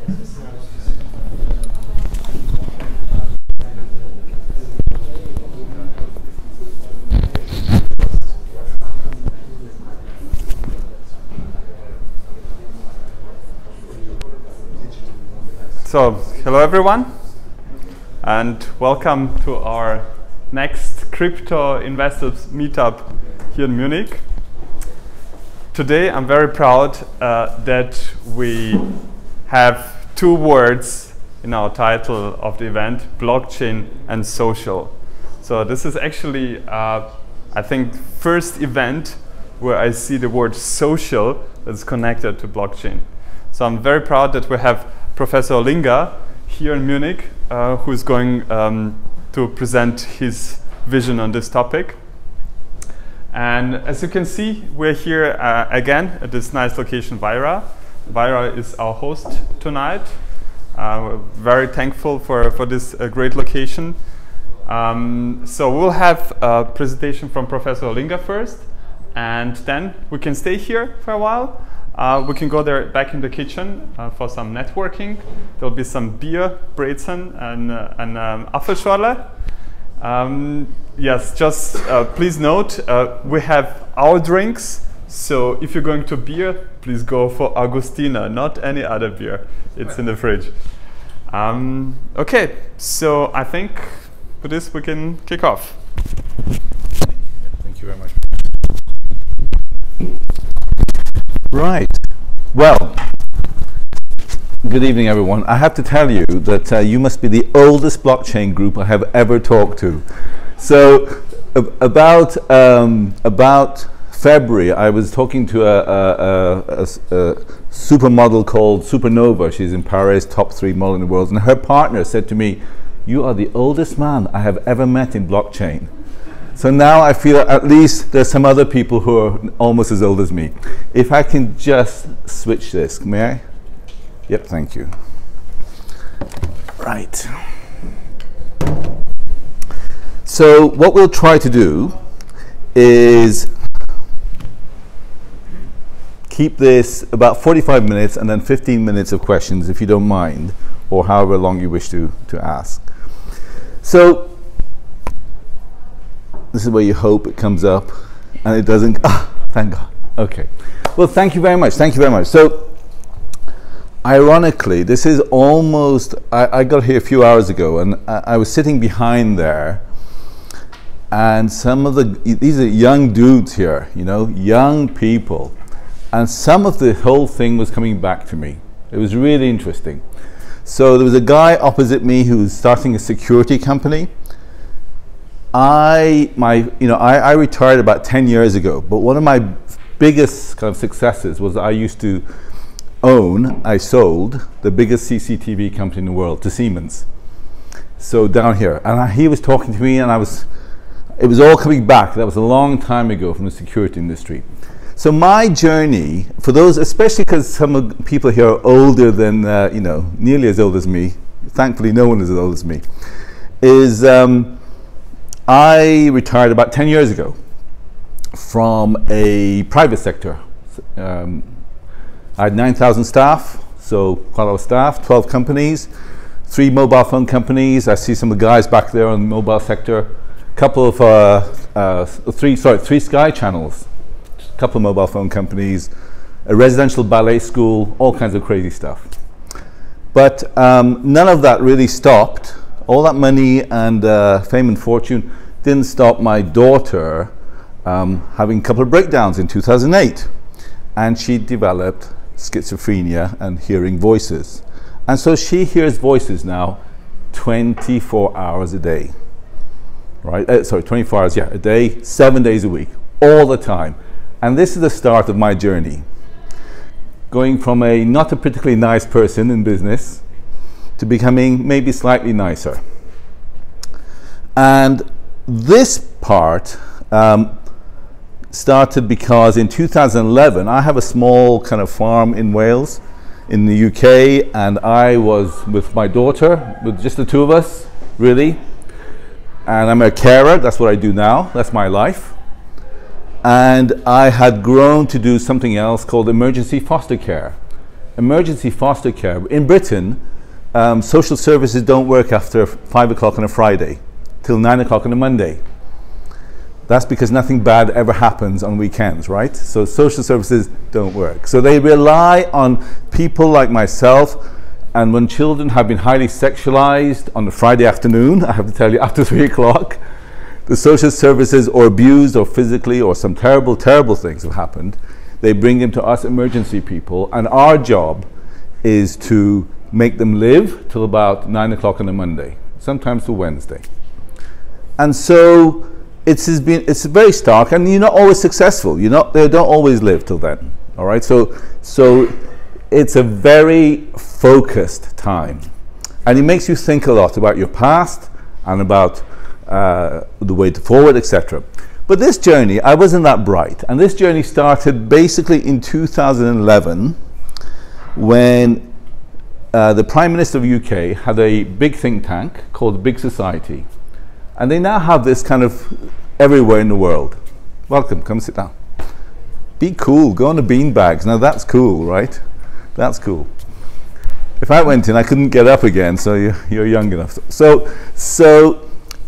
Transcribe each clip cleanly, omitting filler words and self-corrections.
So, hello everyone, and welcome to our next crypto investors meetup here in Munich. Today I'm very proud that we have two words in our title of the event, blockchain and social. So this is actually, I think, first event where I see the word social that's connected to blockchain. So I'm very proud that we have Professor Linga here in Munich, who is going to present his vision on this topic. And as you can see, we're here again at this nice location, Wayra. Wayra is our host tonight. We're very thankful for this great location. So we'll have a presentation from Professor Linga first, and then we can stay here for a while. We can go there back in the kitchen for some networking. There'll be some beer, Brezen, and Apfelschorle. Yes, just please note, we have our drinks. So if you're going to beer, please go for Augustina, not any other beer. It's in the fridge. Okay, so I think for this we can kick off. Thank you very much. Right. Well, good evening, everyone. I have to tell you that you must be the oldest blockchain group I have ever talked to. So, about February, I was talking to a supermodel called Supernova. She's in Paris, top 3 model in the world, and her partner said to me, "You are the oldest man I have ever met in blockchain." So now I feel at least there's some other people who are almost as old as me. If I can just switch this, may I? Yep, thank you. Right. So what we'll try to do is keep this about 45 minutes and then 15 minutes of questions, if you don't mind, or however long you wish to ask. So this is where you hope it comes up and it doesn't. Ah, thank God. Okay. Well, thank you very much. Thank you very much. So, ironically, this is almost, I got here a few hours ago and I was sitting behind there, and these are young dudes here, you know, young people, and some of the whole thing was coming back to me. It was really interesting. So there was a guy opposite me who was starting a security company. I retired about 10 years ago, but one of my biggest kind of successes was I sold the biggest CCTV company in the world to Siemens. So down here, and he was talking to me, and it was all coming back. That was a long time ago from the security industry. So my journey, for those, especially because some people here are older than, nearly as old as me, thankfully no one is as old as me, is I retired about 10 years ago from a private sector. I had 9,000 staff, so quite a lot of staff, 12 companies, 3 mobile phone companies. I see some of the guys back there on the mobile sector. Couple of, 3 Sky channels, a couple of mobile phone companies, a residential ballet school, all kinds of crazy stuff. But none of that really stopped. All that money and fame and fortune didn't stop my daughter having a couple of breakdowns in 2008. And she developed schizophrenia and hearing voices. And so she hears voices now 24 hours a day. Right? 24 hours, a day, 7 days a week, all the time. And this is the start of my journey. Going from a not a particularly nice person in business to becoming maybe slightly nicer. And this part started because in 2011, I have a small kind of farm in Wales, in the UK, and I was with my daughter, with just the two of us, really. And I'm a carer, that's what I do now, that's my life. And I had grown to do something else called emergency foster care. emergency foster care. In Britain, social services don't work after 5 o'clock on a Friday till 9 o'clock on a Monday. That's because nothing bad ever happens on weekends, right? So social services don't work. So they rely on people like myself, and when children have been highly sexualized on a Friday afternoon, I have to tell you, after 3 o'clock, the social services, or abused or physically, or some terrible, terrible things have happened, they bring them to us emergency people, and our job is to make them live till about 9 o'clock on a Monday, sometimes till Wednesday. And so it's very stark, and you're not always successful. They don't always live till then. All right, so it's a very focused time, and it makes you think a lot about your past and about the way forward, etc. But this journey, I wasn't that bright, and this journey started basically in 2011 when the Prime Minister of the UK had a big think tank called the Big Society, and they now have this kind of everywhere in the world. Welcome, come sit down. Be cool, go on the bean bags. Now that's cool, right? That's cool. If I went in, I couldn't get up again, so you're young enough.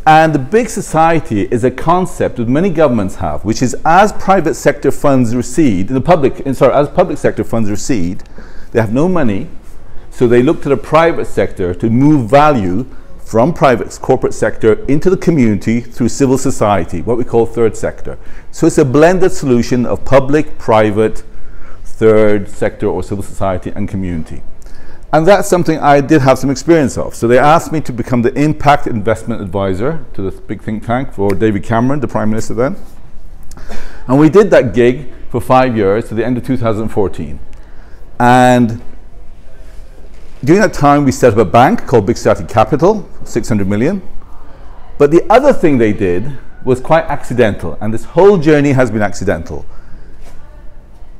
And the Big Society is a concept that many governments have, which is as private sector funds recede, as public sector funds recede, they have no money, so they look to the private sector to move value from private corporate sector into the community through civil society, what we call third sector. So it's a blended solution of public, private, third sector or civil society and community. And that's something I did have some experience of. So they asked me to become the impact investment advisor to this big think tank for David Cameron, the Prime Minister then. And we did that gig for 5 years to the end of 2014. And during that time, we set up a bank called Big Society Capital, 600 million. But the other thing they did was quite accidental, and this whole journey has been accidental.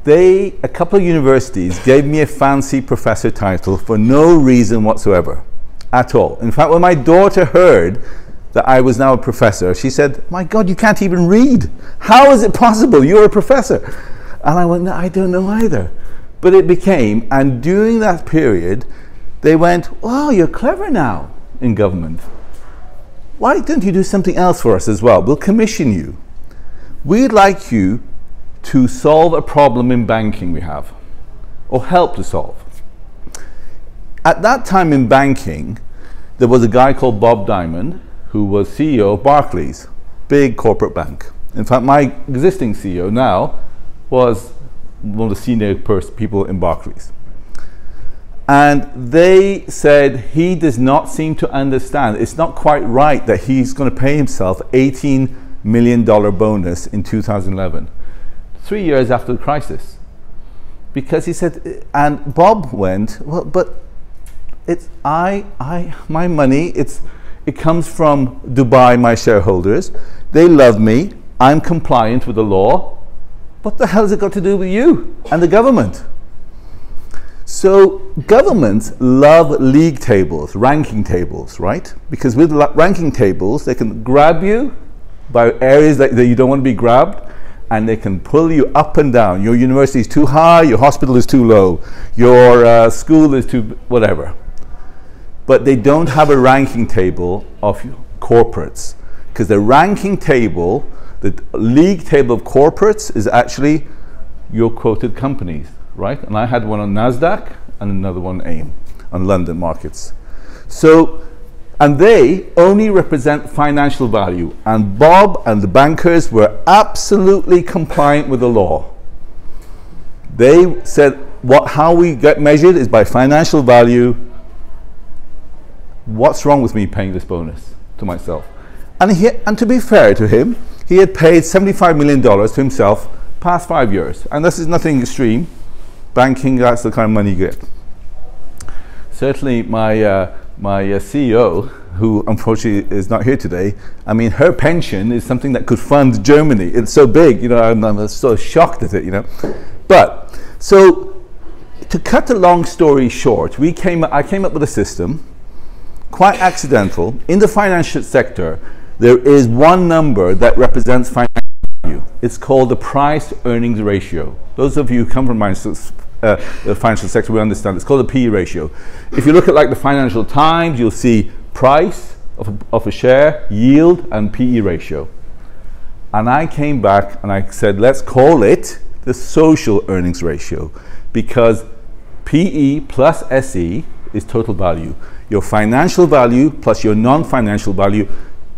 A couple of universities gave me a fancy professor title for no reason whatsoever, at all. In fact, when my daughter heard that I was now a professor, she said, "My God, you can't even read. How is it possible? You're a professor." And I went, "No, I don't know either." But it became, and during that period, they went, "Wow, you're clever now in government. Why don't you do something else for us as well? We'll commission you. We'd like you to solve a problem in banking we have, or help to solve." At that time in banking, there was a guy called Bob Diamond, who was CEO of Barclays, big corporate bank. In fact, my existing CEO now was one of the senior people in Barclays. And they said he does not seem to understand. It's not quite right that he's going to pay himself $18 million bonus in 2011, 3 years after the crisis. Because he said, and Bob went, "Well, but it's my money, it comes from Dubai, my shareholders. They love me. I'm compliant with the law. What the hell has it got to do with you and the government?" So governments love league tables, ranking tables, right? Because with ranking tables, they can grab you by areas that you don't want to be grabbed, and they can pull you up and down. Your university is too high, your hospital is too low, your school is too whatever. But they don't have a ranking table of corporates, because the ranking table, the league table of corporates, is actually your quoted companies, right? And I had one on NASDAQ and another one AIM on London markets. So, and they only represent financial value, and Bob and the bankers were absolutely compliant with the law. They said how we get measured is by financial value. What's wrong with me paying this bonus to myself? And to be fair to him, he had paid $75 million to himself past 5 years, and this is nothing extreme. Banking, that's the kind of money you get. Certainly my CEO, who unfortunately is not here today, I mean, her pension is something that could fund Germany. It's so big, I'm so shocked at it, But, so, to cut a long story short, I came up with a system, quite accidental. In the financial sector, there is one number that represents financial value. It's called the price-earnings ratio. Those of you who come from the financial sector, we understand it's called the PE ratio. If you look at like the Financial Times, you'll see price of a share, yield, and PE ratio. And I came back and I said, let's call it the social earnings ratio, because PE plus SE is total value. Your financial value plus your non-financial value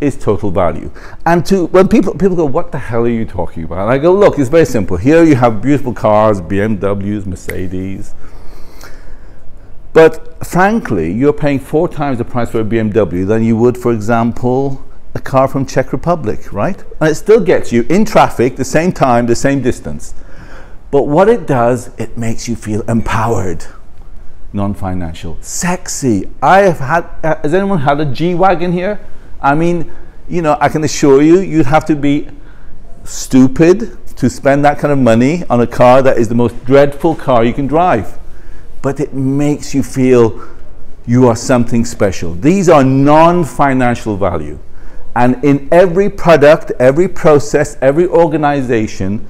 is total value. And when people go, what the hell are you talking about? And I go, look, it's very simple. Here you have beautiful cars, BMWs, Mercedes. But frankly, you're paying 4 times the price for a BMW than you would, for example, a car from Czech Republic, right? And it still gets you in traffic, the same time, the same distance. But what it does, it makes you feel empowered. Non-financial, sexy. Has anyone had a G-Wagon here? I mean, you know, I can assure you, you'd have to be stupid to spend that kind of money on a car that is the most dreadful car you can drive. But it makes you feel you are something special. These are non-financial value. And in every product, every process, every organization,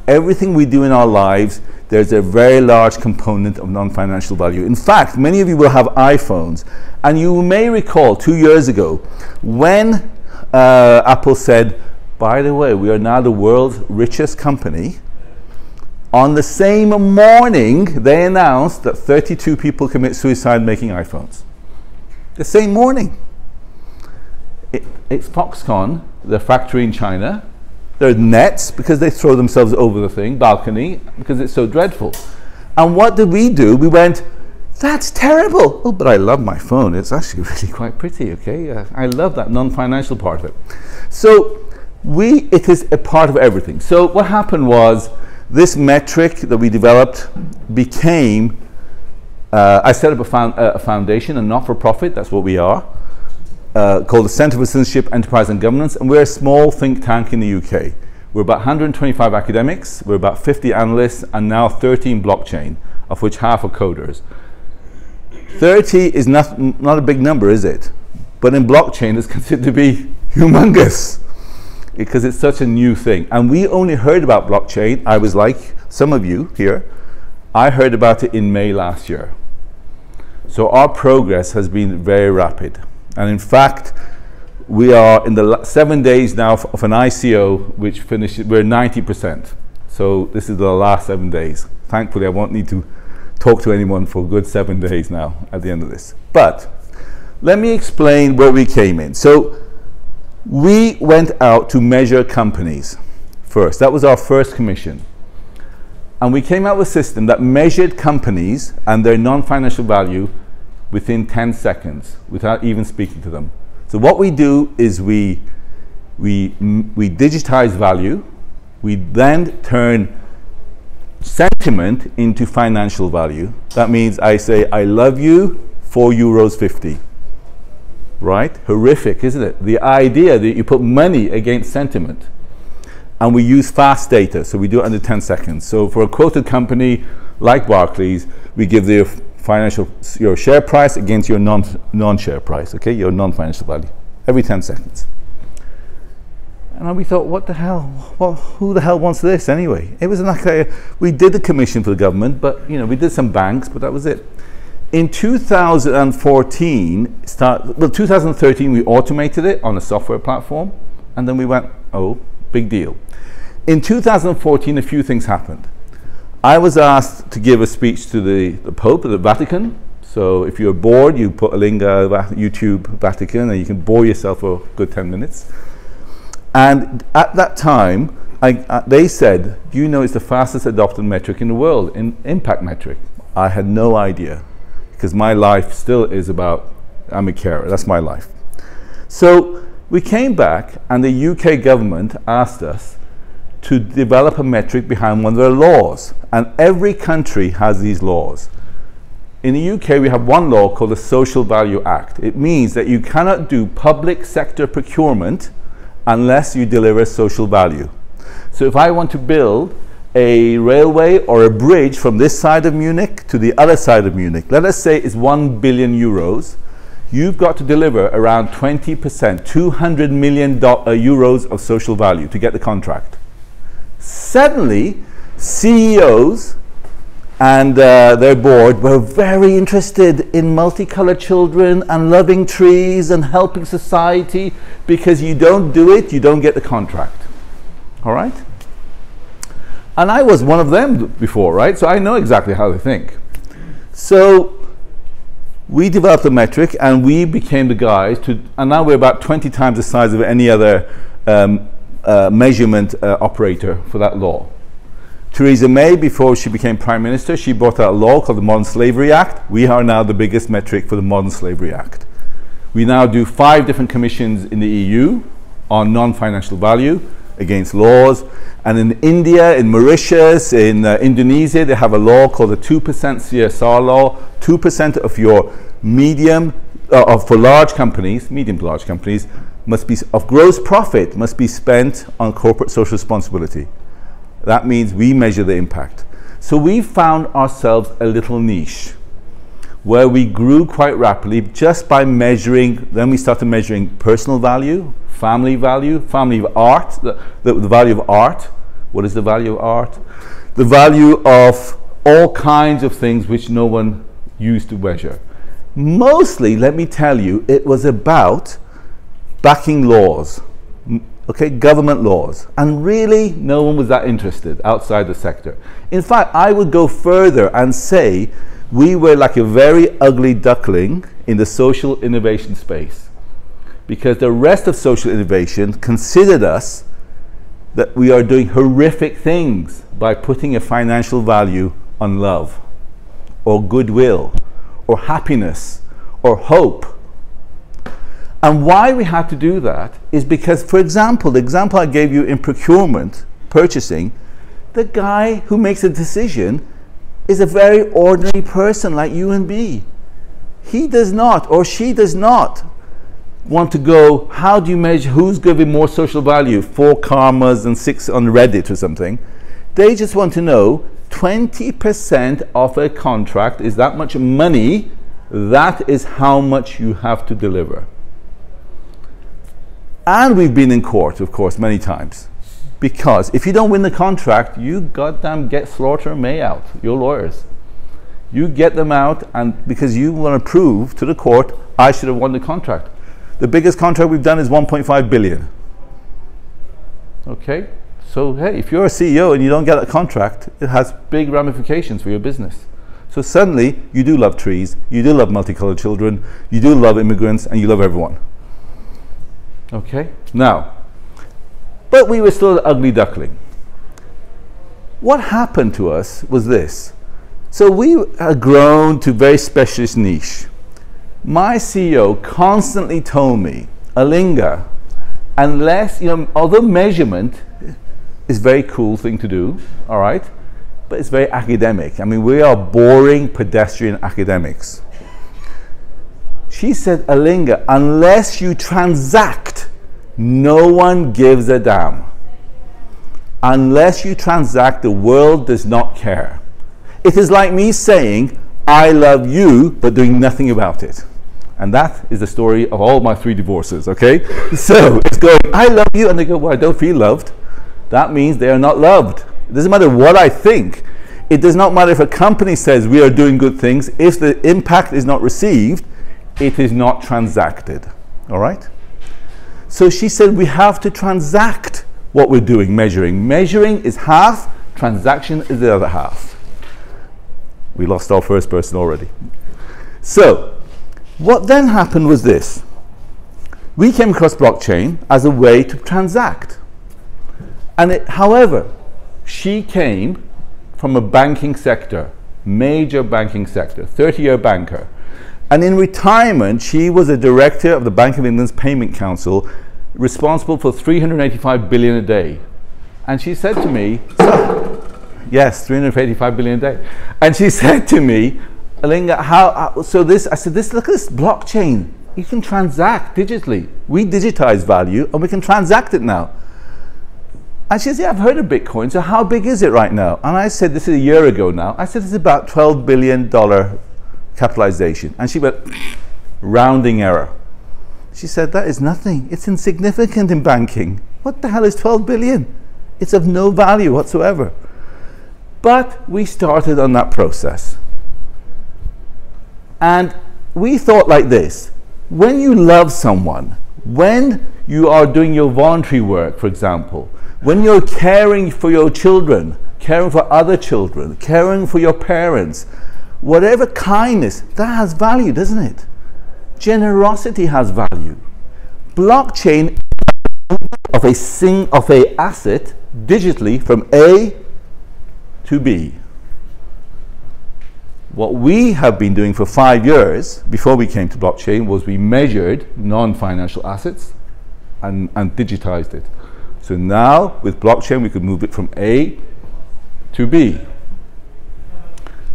everything we do in our lives, there's a very large component of non-financial value. In fact, many of you will have iPhones, and you may recall 2 years ago when Apple said, by the way, we are now the world's richest company. On the same morning, they announced that 32 people commit suicide making iPhones. The same morning. It's Foxconn, the factory in China. They're nets because they throw themselves over the thing, balcony, because it's so dreadful. And what did we do? We went, that's terrible. Oh, but I love my phone. It's actually really quite pretty, okay? I love that non-financial part of it. So it is a part of everything. So what happened was this metric that we developed became, I set up a foundation, a not-for-profit, that's what we are, called the Centre for Citizenship, Enterprise and Governance, and we're a small think tank in the UK. We're about 125 academics, we're about 50 analysts, and now 13 blockchain, of which half are coders. 30 is not a big number, is it? But in blockchain, it's considered to be humongous, because it's such a new thing. And we only heard about blockchain, I was like some of you here, I heard about it in May last year. So our progress has been very rapid. And in fact, we are in the 7 days now of an ICO, which finished, we're 90%. So this is the last 7 days. Thankfully, I won't need to talk to anyone for a good 7 days now at the end of this. But let me explain where we came in. So we went out to measure companies first. That was our first commission. And we came out with a system that measured companies and their non-financial value within 10 seconds without even speaking to them. So what we do is we digitize value, we then turn sentiment into financial value. That means I say, I love you, €4.50. Right? Horrific, isn't it? The idea that you put money against sentiment. And we use fast data, so we do it under 10 seconds. So for a quoted company like Barclays, we give their your share price against your non-share price, okay? Your non-financial value, every 10 seconds. And we thought, what the hell? Well, who the hell wants this anyway? It was like we did the commission for the government, but you know, we did some banks, but that was it. In 2013, 2013, we automated it on a software platform, and then we went, oh, big deal. In 2014, a few things happened. I was asked to give a speech to the Pope of the Vatican. So if you're bored, you put a link, YouTube Vatican, and you can bore yourself for a good 10 minutes. And at that time, they said, do you know it's the fastest adopted metric in the world, in impact metric? I had no idea, because my life still is about, I'm a carer, that's my life. So we came back, and the UK government asked us to develop a metric behind one of their laws. And every country has these laws. In the UK, we have one law called the Social Value Act. It means that you cannot do public sector procurement unless you deliver social value. So if I want to build a railway or a bridge from this side of Munich to the other side of Munich, let us say it's 1 billion euros, you've got to deliver around 20%, 200 million euros of social value to get the contract. Suddenly, CEOs and their board were very interested in multicolored children and loving trees and helping society, because you don't do it, you don't get the contract. All right? And I was one of them before, right? So I know exactly how they think. So we developed a metric, and we became the guys and now we're about 20 times the size of any other measurement operator for that law. Theresa May, before she became Prime Minister, she brought out a law called the Modern Slavery Act. We are now the biggest metric for the Modern Slavery Act. We now do 5 different commissions in the EU on non-financial value against laws. And in India, in Mauritius, in Indonesia, they have a law called the 2% CSR law. 2% of your for large companies, medium to large companies, of gross profit must be spent on corporate social responsibility. That means we measure the impact. So we found ourselves a little niche where we grew quite rapidly just by measuring. Then we started measuring personal value, family of art, the value of art. What is the value of art? The value of all kinds of things which no one used to measure. Mostly, let me tell you, it was about backing laws. Okay, government laws, and really no one was that interested outside the sector. In fact, I would go further and say we were like a very ugly duckling in the social innovation space, because the rest of social innovation considered us that we are doing horrific things by putting a financial value on love or goodwill or happiness or hope. And why we had to do that is because, for example, the example I gave you in procurement, purchasing, the guy who makes a decision is a very ordinary person like you and me. He does not, or she does not, want to go, how do you measure who's giving more social value, 4 karmas and 6 on Reddit or something. They just want to know 20% of a contract is that much money, that is how much you have to deliver. And we've been in court, of course, many times. Because if you don't win the contract, you goddamn get Slaughter and May out, your lawyers. You get them out, and because you want to prove to the court, I should have won the contract. The biggest contract we've done is 1.5 billion. Okay? So, hey, if you're a CEO and you don't get a contract, it has big ramifications for your business. So suddenly, you do love trees, you do love multicolored children, you do love immigrants, and you love everyone. Okay? Now, but we were still an ugly duckling. What happened to us was this. So we had grown to very specialist niche. My CEO constantly told me, Alinga, unless, although measurement is a very cool thing to do, all right, but it's very academic. I mean, we are boring pedestrian academics. She said, Alinga, unless you transact, no one gives a damn. Unless you transact, the world does not care. It is like me saying, I love you, but doing nothing about it. And that is the story of all my 3 divorces, okay? So it's going, I love you, and they go, well, I don't feel loved. That means they are not loved. It doesn't matter what I think. It does not matter if a company says we are doing good things. If the impact is not received, it is not transacted, all right? So she said we have to transact what we're doing, measuring. Measuring is half, transaction is the other half. We lost our first person already. So what then happened was this. We came across blockchain as a way to transact. And however, she came from a banking sector, major banking sector, 30-year banker. And in retirement, she was a director of the Bank of England's Payment Council, responsible for 385 billion a day. And she said to me, yes, 385 billion a day. And she said to me, Alinga, I said, look at this blockchain. You can transact digitally. We digitize value and we can transact it now. And she said, yeah, I've heard of Bitcoin, so how big is it right now? And I said, this is a year ago now. I said, it's about $12 billion capitalization. And she went, rounding error. She said, that is nothing. It's insignificant in banking. What the hell is 12 billion? It's of no value whatsoever. But we started on that process. And we thought like this: when you love someone, when you are doing your voluntary work, for example, when you're caring for your children, caring for other children, caring for your parents, whatever kindness, that has value, doesn't it? Generosity has value. Blockchain of a asset digitally from A to B. What we have been doing for 5 years before we came to blockchain was we measured non-financial assets and digitized it. So now with blockchain we could move it from A to B.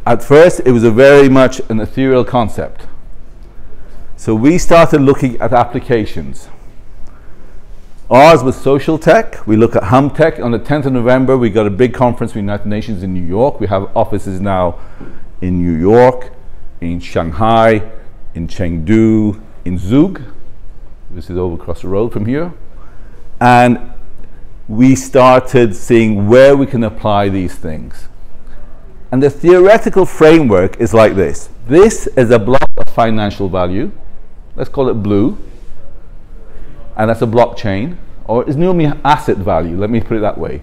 At first it was a very much an ethereal concept. So we started looking at applications. Ours was social tech. We look at hum tech. On the 10th of November we got a big conference with the United Nations in New York. We have offices now in New York, in Shanghai, in Chengdu, in Zug. This is over across the road from here. And we started seeing where we can apply these things. And the theoretical framework is like this. This is a block of financial value. Let's call it blue. And that's a blockchain. Or it's normally asset value, let me put it that way.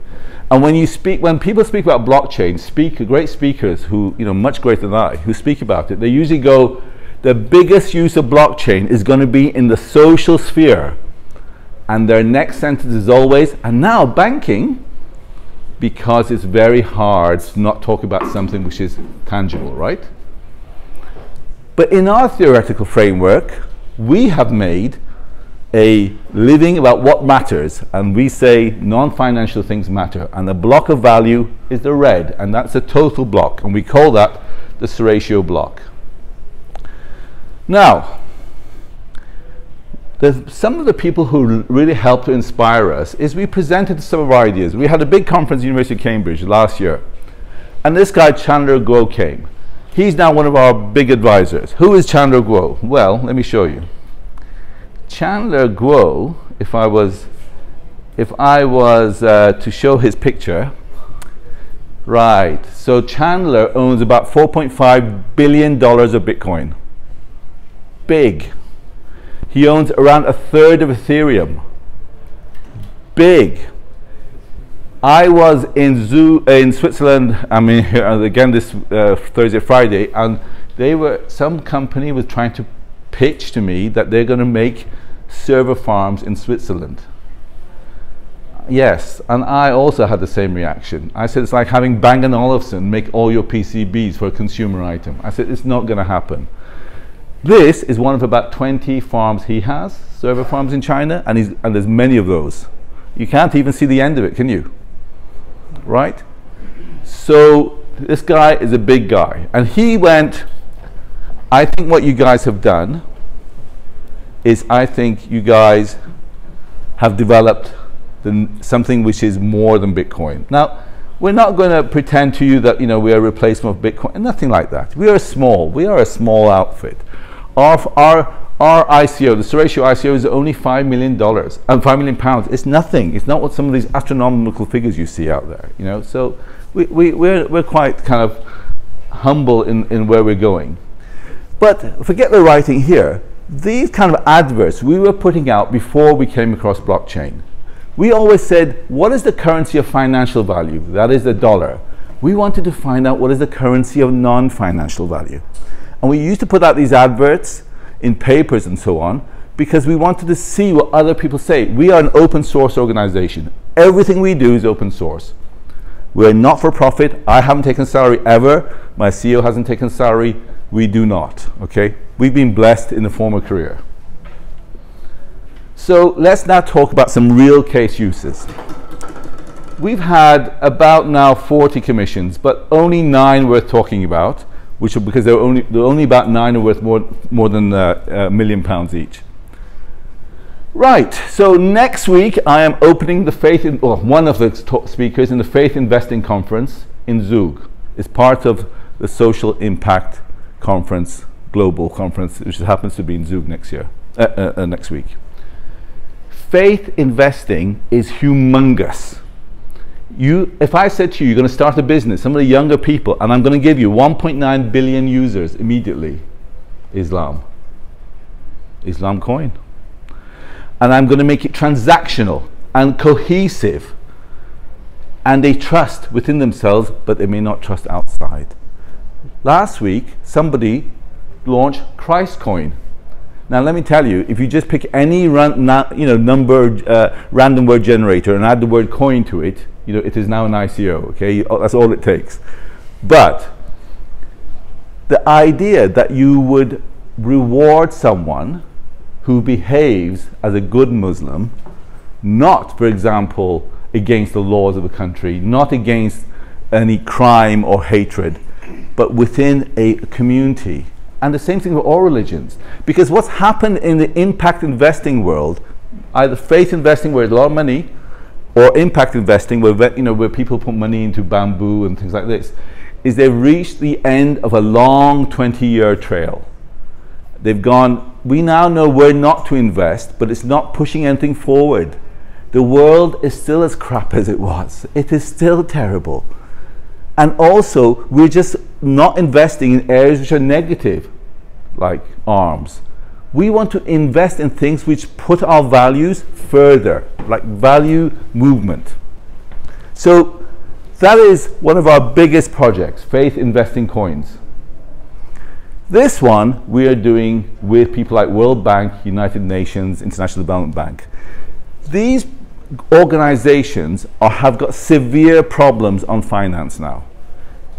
And when people speak about blockchain, great speakers who, much greater than I, who speak about it, they usually go, the biggest use of blockchain is going to be in the social sphere. And their next sentence is always, and now banking, because it's very hard to not talk about something which is tangible, right? But in our theoretical framework, we have made a living about what matters, and we say non-financial things matter, and the block of value is the red, and that's a total block, and we call that the Seratio block. Now, some of the people who really helped to inspire us is we presented some of our ideas. We had a big conference at the University of Cambridge last year, and this guy Chandler Guo came. He's now one of our big advisors. Who is Chandler Guo? Well, let me show you. Chandler Guo, if I was to show his picture, right, so Chandler owns about $4.5 billion of Bitcoin. Big. He owns around 1/3 of Ethereum. Big. I was in Switzerland, again this Thursday, Friday, and some company was trying to pitch to me that they're going to make server farms in Switzerland. Yes, and I also had the same reaction. I said, it's like having Bang & Olufsen make all your PCBs for a consumer item. I said, it's not going to happen. This is one of about 20 farms he has, server farms in China, and there's many of those. You can't even see the end of it, can you? Right? So this guy is a big guy, and he went, I think what you guys have done is I think you guys have developed something which is more than Bitcoin. Now, we're not going to pretend to you that we are a replacement of Bitcoin, nothing like that. We are a small outfit. Our ICO, the Seratio ICO, is only $5 million and £5 million. It's nothing. It's not what some of these astronomical figures you see out there. So we're quite kind of humble in where we're going. But forget the writing here. These kind of adverts we were putting out before we came across blockchain. We always said, what is the currency of financial value? That is the dollar. We wanted to find out what is the currency of non-financial value. And we used to put out these adverts in papers and so on because we wanted to see what other people say. We are an open source organization. Everything we do is open source. We're not for profit. I haven't taken salary ever. My CEO hasn't taken salary. We do not, okay? We've been blessed in the former career. So let's now talk about some real case uses. We've had about now 40 commissions, but only 9 worth talking about, which are because there are only about 9 are worth more than £1 million each. Right, so next week I am opening one of the speakers in the Faith Investing Conference in Zug. It's part of the Social Impact Conference, global conference, which happens to be in Zug next week. Faith investing is humongous. If I said to you, you're going to start a business, some of the younger people, and I'm going to give you 1.9 billion users immediately, Islam coin. And I'm going to make it transactional and cohesive. And they trust within themselves, but they may not trust outside. Last week, somebody launched Christ Coin. Now, let me tell you, if you just pick any random word generator and add the word coin to it, it is now an ICO. Okay, that's all it takes. But the idea that you would reward someone who behaves as a good Muslim, not, for example, against the laws of a country, not against any crime or hatred, but within a community. And the same thing with all religions. Because what's happened in the impact investing world, either faith investing where there's a lot of money, or impact investing where people put money into bamboo and things like this, is they've reached the end of a long 20-year trail. They've gone, we now know where not to invest, but it's not pushing anything forward. The world is still as crap as it was. It is still terrible. And also, we're just not investing in areas which are negative, like arms. We want to invest in things which put our values further, like value movement. So that is one of our biggest projects, faith investing coins. This one we are doing with people like World Bank, United Nations, International Development Bank. These organizations have got severe problems on finance now.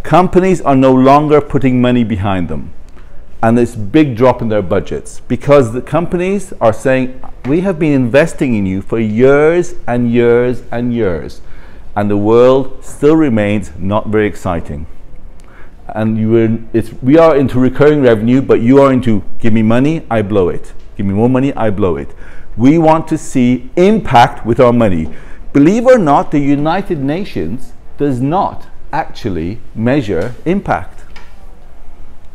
Companies are no longer putting money behind them. And this big drop in their budgets because the companies are saying, we have been investing in you for years and years and years, and the world still remains not very exciting. And we are into recurring revenue, but you are into give me money, I blow it. Give me more money, I blow it. We want to see impact with our money. Believe it or not, the United Nations does not actually measure impact.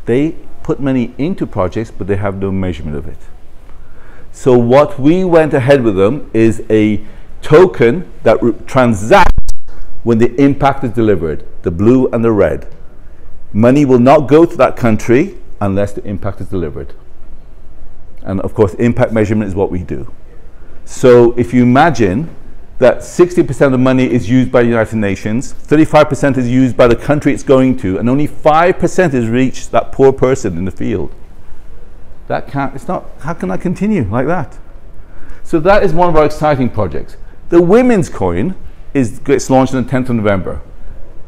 They put money into projects, but they have no measurement of it. So what we went ahead with them is a token that transacts when the impact is delivered, the blue and the red. Money will not go to that country unless the impact is delivered. And of course, impact measurement is what we do. So if you imagine that 60% of the money is used by the United Nations, 35% is used by the country it's going to, and only 5% has reached that poor person in the field. That can't, it's not, how can that continue like that? So that is one of our exciting projects. The women's coin gets launched on the 10th of November.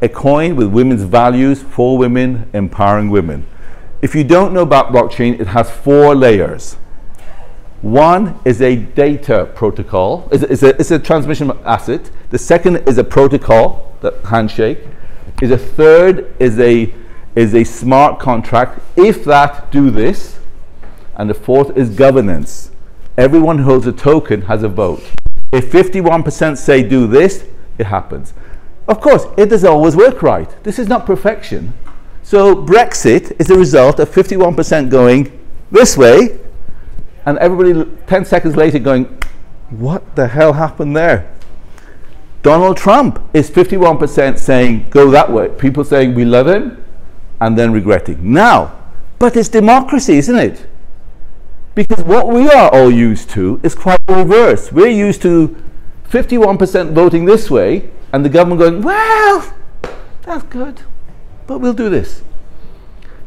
A coin with women's values for women, empowering women. If you don't know about blockchain, it has 4 layers. One is a data protocol. It's a transmission asset. The second is a protocol, the handshake. The third is a smart contract. If that, do this. And the fourth is governance. Everyone who holds a token has a vote. If 51% say do this, it happens. Of course, it doesn't always work right. This is not perfection. So Brexit is the result of 51% going this way, and everybody 10 seconds later going, what the hell happened there? Donald Trump is 51% saying go that way. People saying we love him and then regretting. Now, but it's democracy, isn't it? Because what we are all used to is quite reverse. We're used to 51% voting this way and the government going, well, that's good, but we'll do this.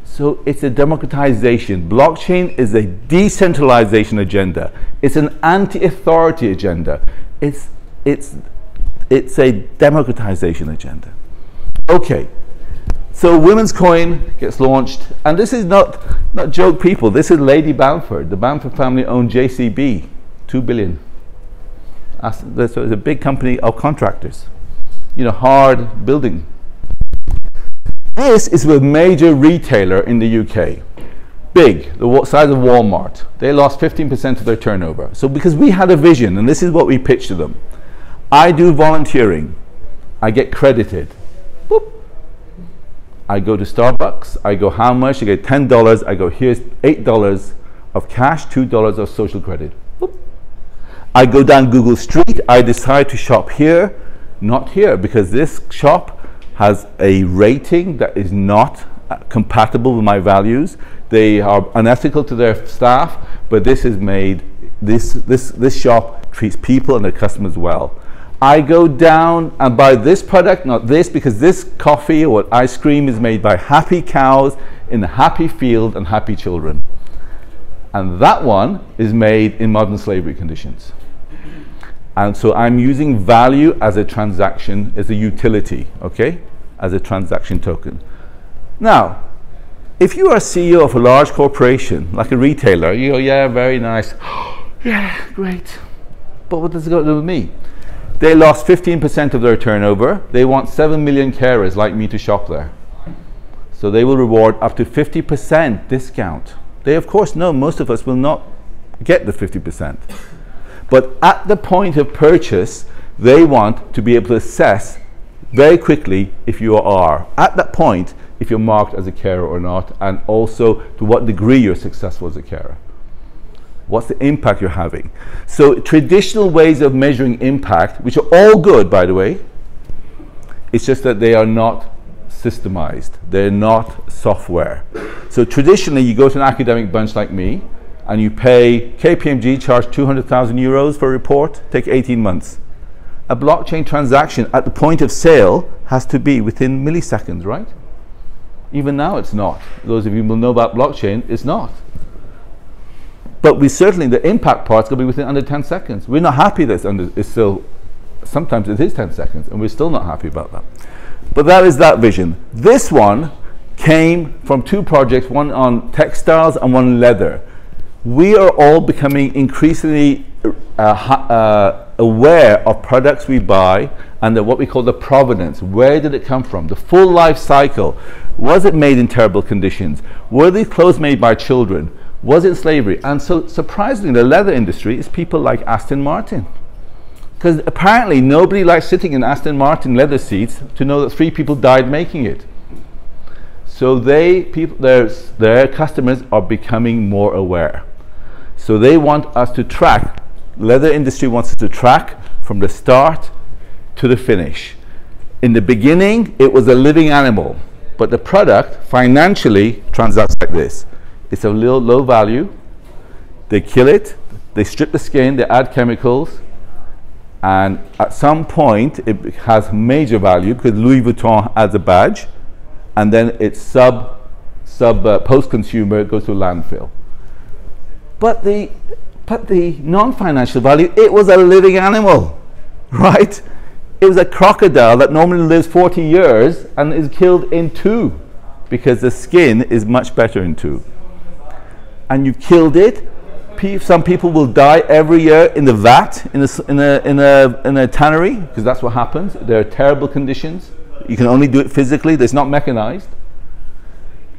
So it's a democratization. Blockchain is a decentralization agenda. It's an anti-authority agenda. It's a democratization agenda. Okay, so women's coin gets launched, and this is not joke people. This is Lady Bamford. The Bamford family own JCB, 2 billion. So it's a big company of contractors. Hard building. This is with a major retailer in the UK. Big, the size of Walmart. They lost 15% of their turnover. So because we had a vision, and this is what we pitched to them. I do volunteering. I get credited. Boop. I go to Starbucks. I go, how much? I get $10. I go, here's $8 of cash, $2 of social credit. Boop. I go down Google Street. I decide to shop here. Not here, because this shop has a rating that is not compatible with my values. They are unethical to their staff, but this is made, this shop treats people and their customers well. I go down and buy this product, not this, because this coffee or ice cream is made by happy cows in a happy field and happy children. And that one is made in modern slavery conditions. And so I'm using value as a transaction, as a utility, okay? As a transaction token. Now, if you are a CEO of a large corporation, like a retailer, you go, yeah, very nice. Yeah, great. But what does it got to do with me? They lost 15% of their turnover. They want 7 million carers like me to shop there. So they will reward up to 50% discount. They, of course, know most of us will not get the 50%. But at the point of purchase, they want to be able to assess very quickly if you are, at that point, if you're marked as a carer or not, and also to what degree you're successful as a carer. What's the impact you're having? So traditional ways of measuring impact, which are all good, by the way, it's just that they are not systemized. They're not software. So traditionally, you go to an academic bunch like me, and you pay, KPMG charge 200,000 euros for a report, take 18 months. A blockchain transaction at the point of sale has to be within milliseconds, right? Even now it's not. Those of you who will know about blockchain, it's not. But we certainly, the impact part's going to be within under 10 seconds. We're not happy that it's still, sometimes it is 10 seconds, and we're still not happy about that. But that is that vision. This one came from two projects, one on textiles and one leather. We are all becoming increasingly aware of products we buy and what we call the provenance. Where did it come from? The full life cycle. Was it made in terrible conditions? Were these clothes made by children? Was it slavery? And so surprisingly, the leather industry is people like Aston Martin. Because apparently nobody likes sitting in Aston Martin leather seats to know that 3 people died making it. So their customers are becoming more aware. So they want us to track, leather industry wants us to track from the start to the finish. In the beginning, it was a living animal, but the product financially transacts like this. It's a little low value. They kill it, they strip the skin, they add chemicals, and at some point it has major value because Louis Vuitton adds a badge, and then it's post-consumer goes to landfill. But the non-financial value, it was a living animal, right? It was a crocodile that normally lives 40 years and is killed in 2 because the skin is much better in 2. And you killed it. Some people will die every year in the vat, in a tannery, because that's what happens. There are terrible conditions. You can only do it physically. It's not mechanized.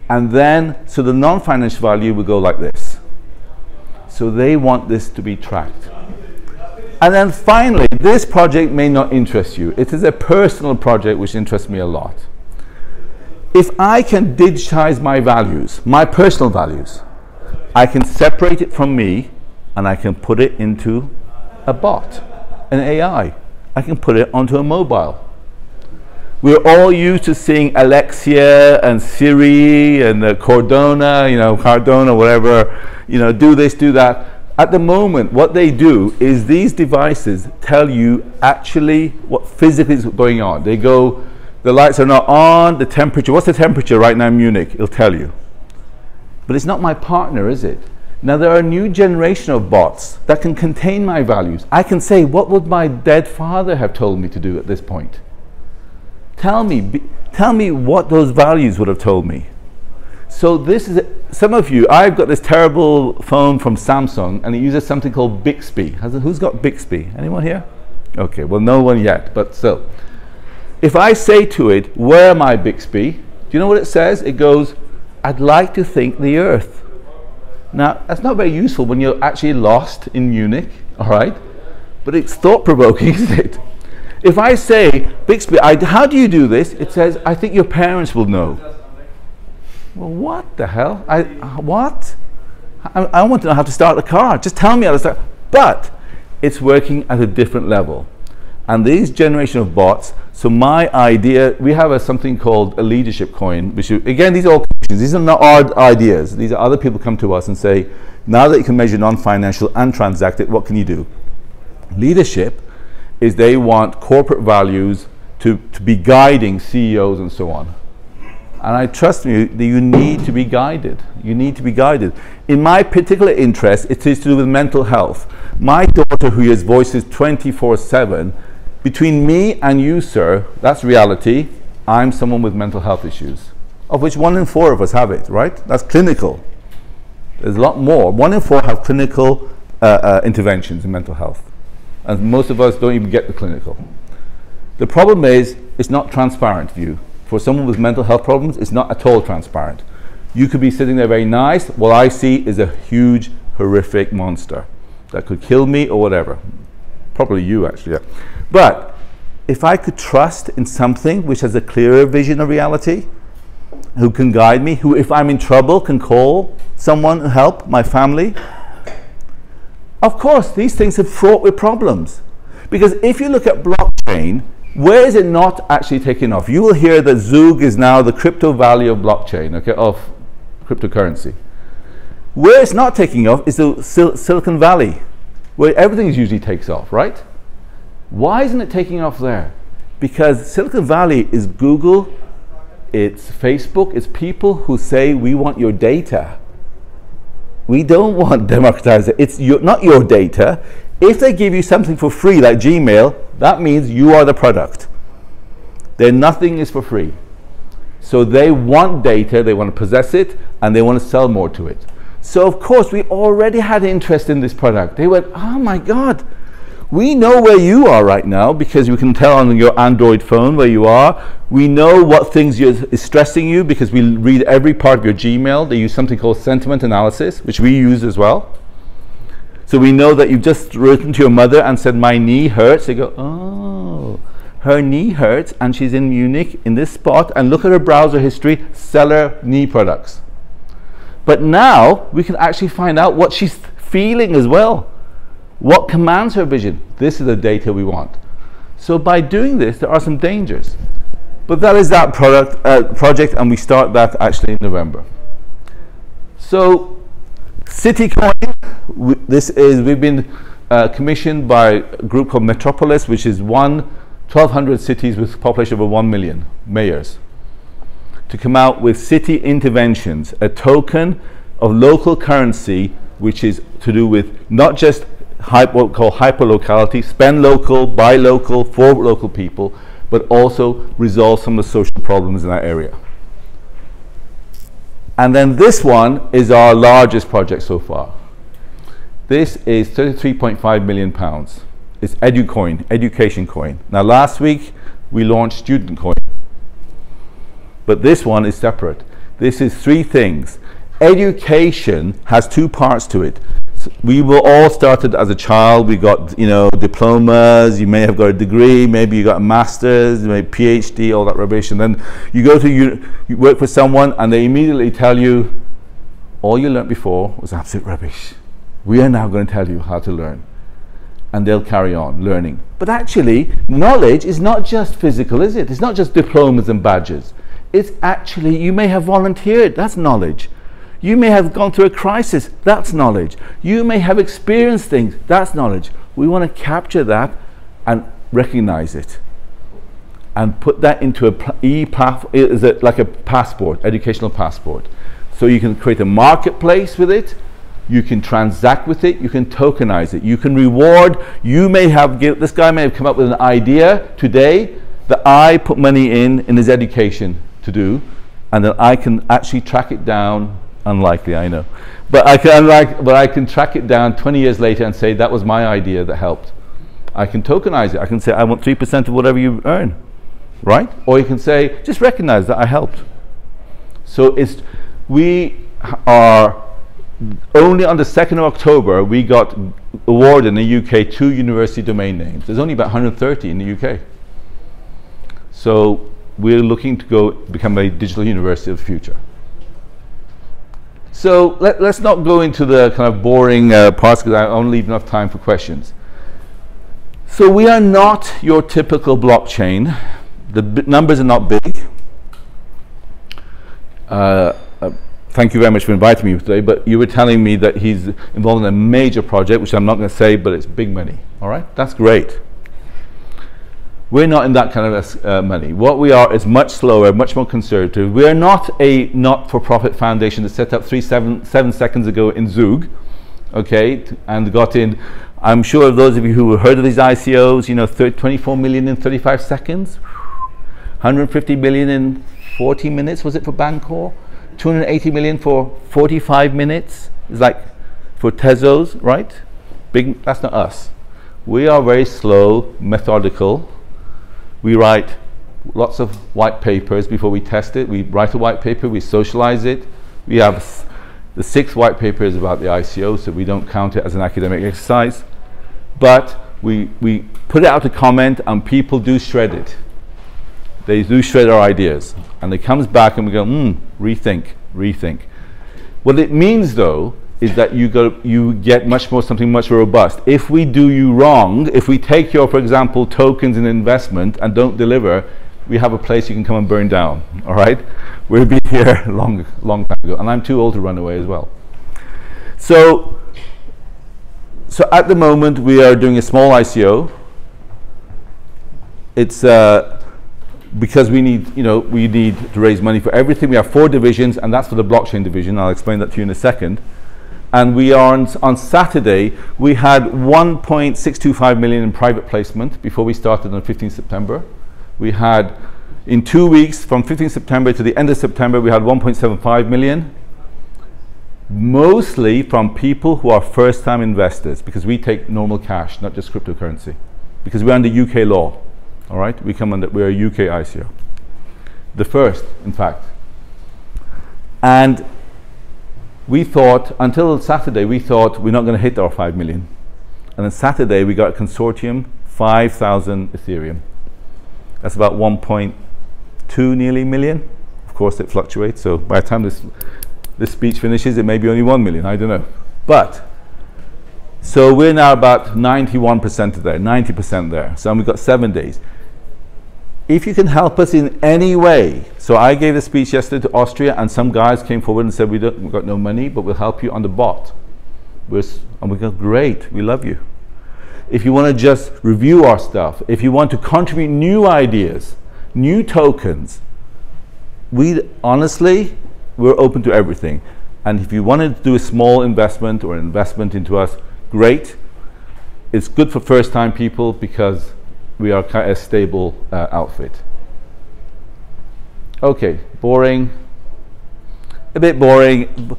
And then, so the non-financial value will go like this. So they want this to be tracked. And then finally, this project may not interest you. It is a personal project which interests me a lot. If I can digitize my values, my personal values, I can separate it from me and I can put it into a bot, an AI. I can put it onto a mobile. We're all used to seeing Alexia and Siri and Cardona, whatever, do this, do that. At the moment, what they do is these devices tell you actually what physically is going on. They go, the lights are not on, the temperature, what's the temperature right now in Munich? It'll tell you. But it's not my partner, is it? Now there are a new generation of bots that can contain my values. I can say, what would my dead father have told me to do at this point? Tell me what those values would have told me. So this is, some of you, I've got this terrible phone from Samsung and it uses something called Bixby. Who's got Bixby? Anyone here? Okay, well no one yet, but still. If I say to it, where am I, Bixby? Do you know what it says? It goes, I'd like to think the Earth. Now, that's not very useful when you're actually lost in Munich, all right? But it's thought-provoking, isn't it? If I say, Bixby, how do you do this? It says, I think your parents will know. Well, what the hell? What? I want to know how to start a car. Just tell me how to start. But it's working at a different level. And these generation of bots, so my idea, we have something called a leadership coin, which again, these are all questions. These are not our ideas. These are other people come to us and say, now that you can measure non-financial and transact it, what can you do? Leadership is they want corporate values to be guiding CEOs and so on. And I trust you that you need to be guided. You need to be guided. In my particular interest, it is to do with mental health. My daughter, who hears voices 24/7, between me and you, sir, that's reality. I'm someone with mental health issues, of which 1 in 4 of us have it, right? That's clinical. There's a lot more. 1 in 4 have clinical interventions in mental health. And most of us don't even get the clinical. The problem is, it's not transparent view. For someone with mental health problems, it's not at all transparent. You could be sitting there very nice. What I see is a huge, horrific monster that could kill me or whatever. Probably you, actually. Yeah. But if I could trust in something which has a clearer vision of reality, who can guide me, who, if I'm in trouble, can call someone to help my family. Of course, these things are fraught with problems. Because if you look at blockchain, where is it not actually taking off? You will hear that Zug is now the crypto valley of blockchain, okay, of cryptocurrency. Where it's not taking off is the Silicon Valley, where everything usually takes off, right? Why isn't it taking off there? Because Silicon Valley is Google, it's Facebook, it's people who say, we want your data. We don't want democratized. It's not your data. If they give you something for free, like Gmail, that means you are the product. Then nothing is for free. So they want data, they want to possess it, and they want to sell more to it. So of course, we already had interest in this product. They went, oh my God, we know where you are right now because we can tell on your Android phone where you are. We know what things is stressing you because we read every part of your Gmail. They use something called sentiment analysis, which we use as well. So we know that you've just written to your mother and said, my knee hurts. They go, oh, her knee hurts and she's in Munich in this spot, and look at her browser history, seller knee products. But now we can actually find out what she's feeling as well. What commands her vision? This is the data we want. So by doing this, there are some dangers. But that is that project, and we start that actually in November. So Citycoin, we've been commissioned by a group called Metropolis, which is 1,200 cities with a population over 1 million mayors, to come out with city interventions, a token of local currency, which is to do with not just what we call hyperlocality, spend local, buy local, for local people, but also resolve some of the social problems in that area. And then this one is our largest project so far. This is £33.5 million. It's Edu Coin, education coin. Now last week we launched student coin, but this one is separate. This is 3 things. Education has 2 parts to it. We were all started as a child. We got, diplomas. You may have got a degree. Maybe you got a master's, maybe PhD, all that rubbish. And then you go to you work for someone, and they immediately tell you, all you learned before was absolute rubbish. We are now going to tell you how to learn, and they'll carry on learning. But actually, knowledge is not just physical, is it? It's not just diplomas and badges. It's actually, you may have volunteered. That's knowledge. You may have gone through a crisis, that's knowledge. You may have experienced things, that's knowledge. We want to capture that and recognize it and put that into like a passport, educational passport. So you can create a marketplace with it, you can transact with it, you can tokenize it, you can reward. You may have, this guy may have come up with an idea today that I put money in his education to do, and then I can actually track it down. Unlikely, I know, but I can track it down 20 years later and say that was my idea that helped. I can tokenize it. I can say I want 3% of whatever you earn, right? Or you can say just recognize that I helped. So we are only on the 2nd of October we got awarded in the UK 2 university domain names. There's only about 130 in the UK. So we're looking to go become a digital university of the future. So let's not go into the kind of boring parts because I only leave enough time for questions. So we are not your typical blockchain. The numbers are not big. Thank you very much for inviting me today, but you were telling me that he's involved in a major project, which I'm not going to say, but it's big money. All right, that's great. We're not in that kind of money. What we are is much slower, much more conservative. We are not a not-for-profit foundation that set up 7 seconds ago in Zug, okay, and got in. I'm sure those of you who have heard of these ICOs, you know, 24 million in 35 seconds, 150 million in 40 minutes, was it for Bancor? 280 million for 45 minutes. It's like for Tezos, right? Big. That's not us. We are very slow, methodical. We write lots of white papers before we test it. We write a white paper, we socialize it. We have the 6th white paper is about the ICO, so we don't count it as an academic exercise. But we put it out to comment, and people do shred it. They do shred our ideas, and it comes back and we go, rethink. What it means though is that you get something much more robust. If we do you wrong, if we take your, for example, tokens in investment and don't deliver, we have a place you can come and burn down. All right, we've been here long time ago, and I'm too old to run away as well. So at the moment we are doing a small ICO. It's because we need to raise money for everything. We have 4 divisions, and that's for the blockchain division. I'll explain that to you in a second. And we are on Saturday, we had 1.625 million in private placement before we started on 15th September. We had, in 2 weeks, from 15th September to the end of September, we had 1.75 million. Mostly from people who are first-time investors, because we take normal cash, not just cryptocurrency. Because we're under UK law. All right, we're a UK ICO, the first, in fact. And we thought, until Saturday, we thought we're not going to hit our 5 million. And then Saturday, we got a consortium, 5,000 Ethereum. That's about 1.2 nearly million. Of course, it fluctuates. So by the time this speech finishes, it may be only 1 million. I don't know. But so we're now about 91% there, 90% there. So we've got 7 days. If you can help us in any way, so I gave a speech yesterday to Austria, and some guys came forward and said, we've got no money, but we'll help you on the bot. And we go, great, we love you. If you want to just review our stuff, if you want to contribute new ideas, new tokens, honestly, we're open to everything. And if you wanted to do a small investment or an investment into us, great. It's good for first-time people because we are kind of a stable outfit. Okay, boring. A bit boring.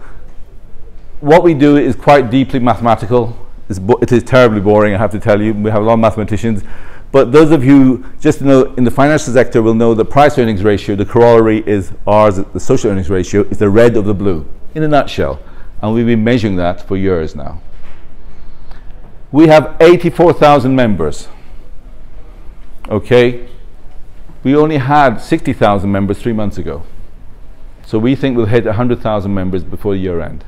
What we do is quite deeply mathematical. It is terribly boring, I have to tell you. We have a lot of mathematicians. But those of you, just to know, in the financial sector will know the price-earnings ratio, the corollary is ours, the social earnings ratio, is the red of the blue, in a nutshell. And we've been measuring that for years now. We have 84,000 members. Okay, we only had 60,000 members 3 months ago. So we think we'll hit 100,000 members before year end.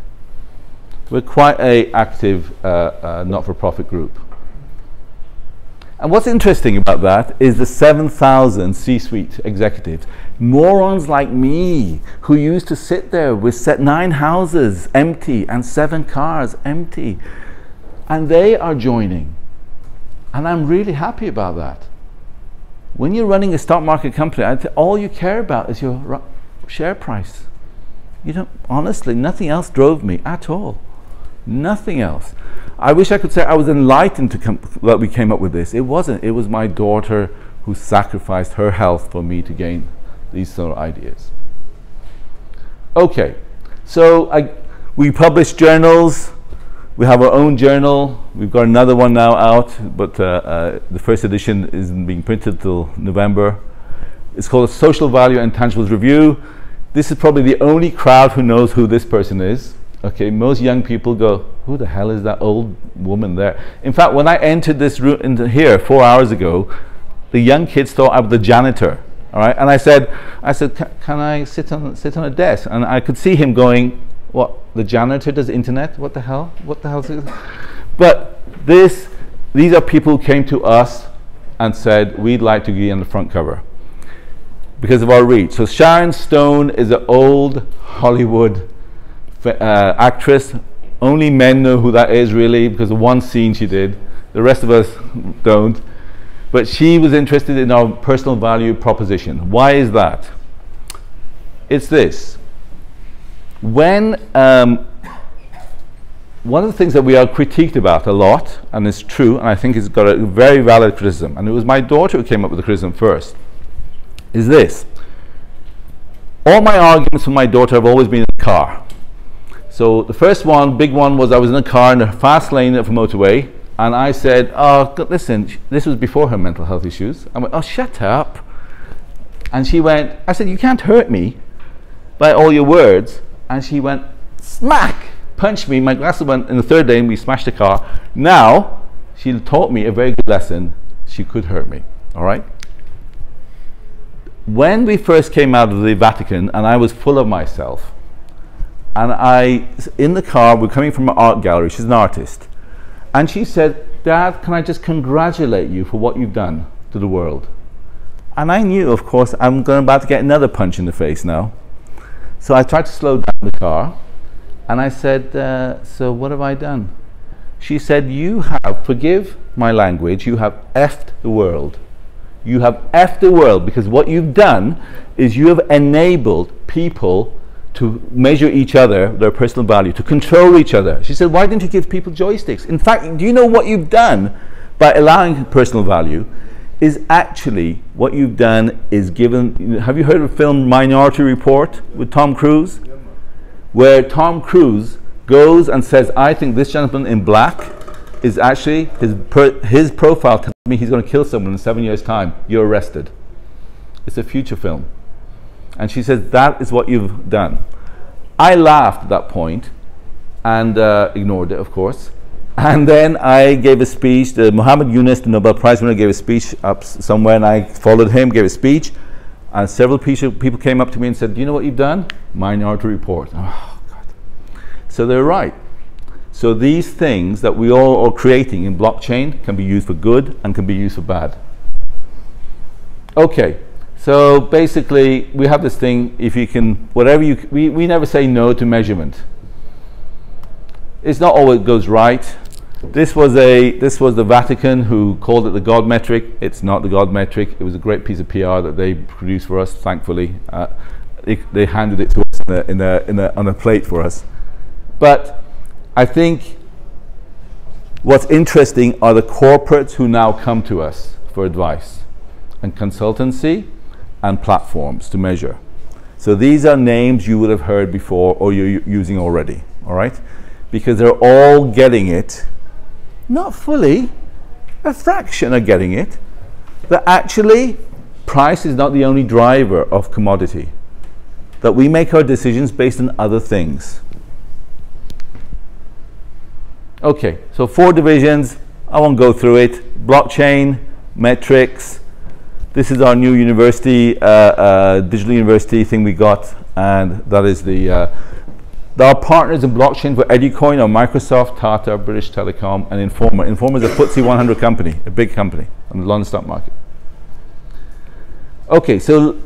We're quite an active not-for-profit group. And what's interesting about that is the 7,000 C-suite executives, morons like me, who used to sit there with 9 houses empty and 7 cars empty. And they are joining. And I'm really happy about that. When you're running a stock market company, all you care about is your share price. You don't, honestly, nothing else drove me at all. Nothing else. I wish I could say I was enlightened that we came up with this. It wasn't. It was my daughter who sacrificed her health for me to gain these sort of ideas. Okay, so we publish journals. We have our own journal. We've got another one now out, but the first edition isn't being printed till November. It's called a Social Value and Tangibles Review. This is probably the only crowd who knows who this person is. Okay, most young people go, who the hell is that old woman there? In fact, when I entered this room into here 4 hours ago, the young kids thought I was the janitor. All right, and I said, can I sit on a desk? And I could see him going, what? The janitor does internet? What the hell? What the hell is this? But the these are people who came to us and said, we'd like to be on the front cover because of our reach. So Sharon Stone is an old Hollywood actress. Only men know who that is, really, because of one scene she did. The rest of us don't. But she was interested in our personal value proposition. Why is that? It's this. When one of the things that we are critiqued about a lot, and it's true, and I think it's got a very valid criticism, and it was my daughter who came up with the criticism first, is this. All my arguments with my daughter have always been in the car. So the first one, big one, was I was in a car in a fast lane of a motorway, and I said, oh, listen, this was before her mental health issues. I went, oh, shut up. And she went, I said, you can't hurt me by all your words. And she went, smack, punched me. My glasses went in the third lane, we smashed the car. Now, she taught me a very good lesson. She could hurt me, all right? When we first came out of the Vatican, and I was full of myself, and in the car, we're coming from an art gallery, she's an artist, and she said, Dad, can I just congratulate you for what you've done to the world? And I knew, of course, I'm about to get another punch in the face now. So I tried to slow down the car, and I said, so what have I done? She said, you have, forgive my language, you have effed the world. You have effed the world, because what you've done is you have enabled people to measure each other, their personal value, to control each other. She said, why didn't you give people joysticks? In fact, do you know what you've done by allowing personal value is actually what you've done is given, have you heard of the film Minority Report with Tom Cruise? Yeah, where Tom Cruise goes and says, I think this gentleman in black is actually, his profile tells me he's going to kill someone in 7 years' time. You're arrested. It's a future film. And she says, that is what you've done. I laughed at that point and ignored it, of course. And then I gave a speech. Muhammad Yunus, the Nobel Prize winner, gave a speech up somewhere, and I followed him, gave a speech. And several people came up to me and said, do you know what you've done? Minority Report. Oh, God. So they're right. So these things that we all are creating in blockchain can be used for good and can be used for bad. Okay. So basically, we have this thing, if you can, whatever you, we never say no to measurement. It's not always goes right. This was the Vatican who called it the God metric. It's not the God metric. It was a great piece of PR that they produced for us, thankfully. They handed it to us on a plate for us. But I think what's interesting are the corporates who now come to us for advice and consultancy and platforms to measure. So these are names you would have heard before or you're using already, all right? Because they're all getting it, not fully, a fraction are getting it, that actually price is not the only driver of commodity, that we make our decisions based on other things. Okay, so 4 divisions, I won't go through it. Blockchain, metrics. This is our new university, digital university thing we got, and that is our partners in blockchain for Edu Coin are Microsoft, Tata, British Telecom, and Informa. Informa is a FTSE 100 company, a big company on the London stock market. Okay, so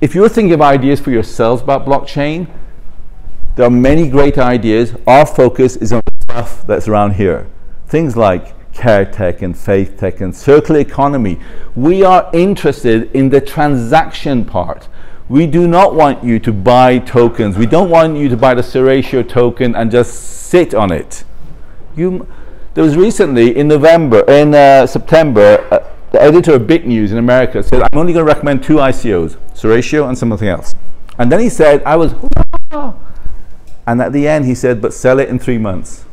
if you're thinking of ideas for yourselves about blockchain, there are many great ideas. Our focus is on the stuff that's around here. Things like care tech and faith tech and circular economy. We are interested in the transaction part. We do not want you to buy tokens. We don't want you to buy the Seratio token and just sit on it. There was recently in September, the editor of Bit News in America said, I'm only going to recommend 2 ICOs, Seratio and something else. And then he said, and at the end he said, but sell it in 3 months.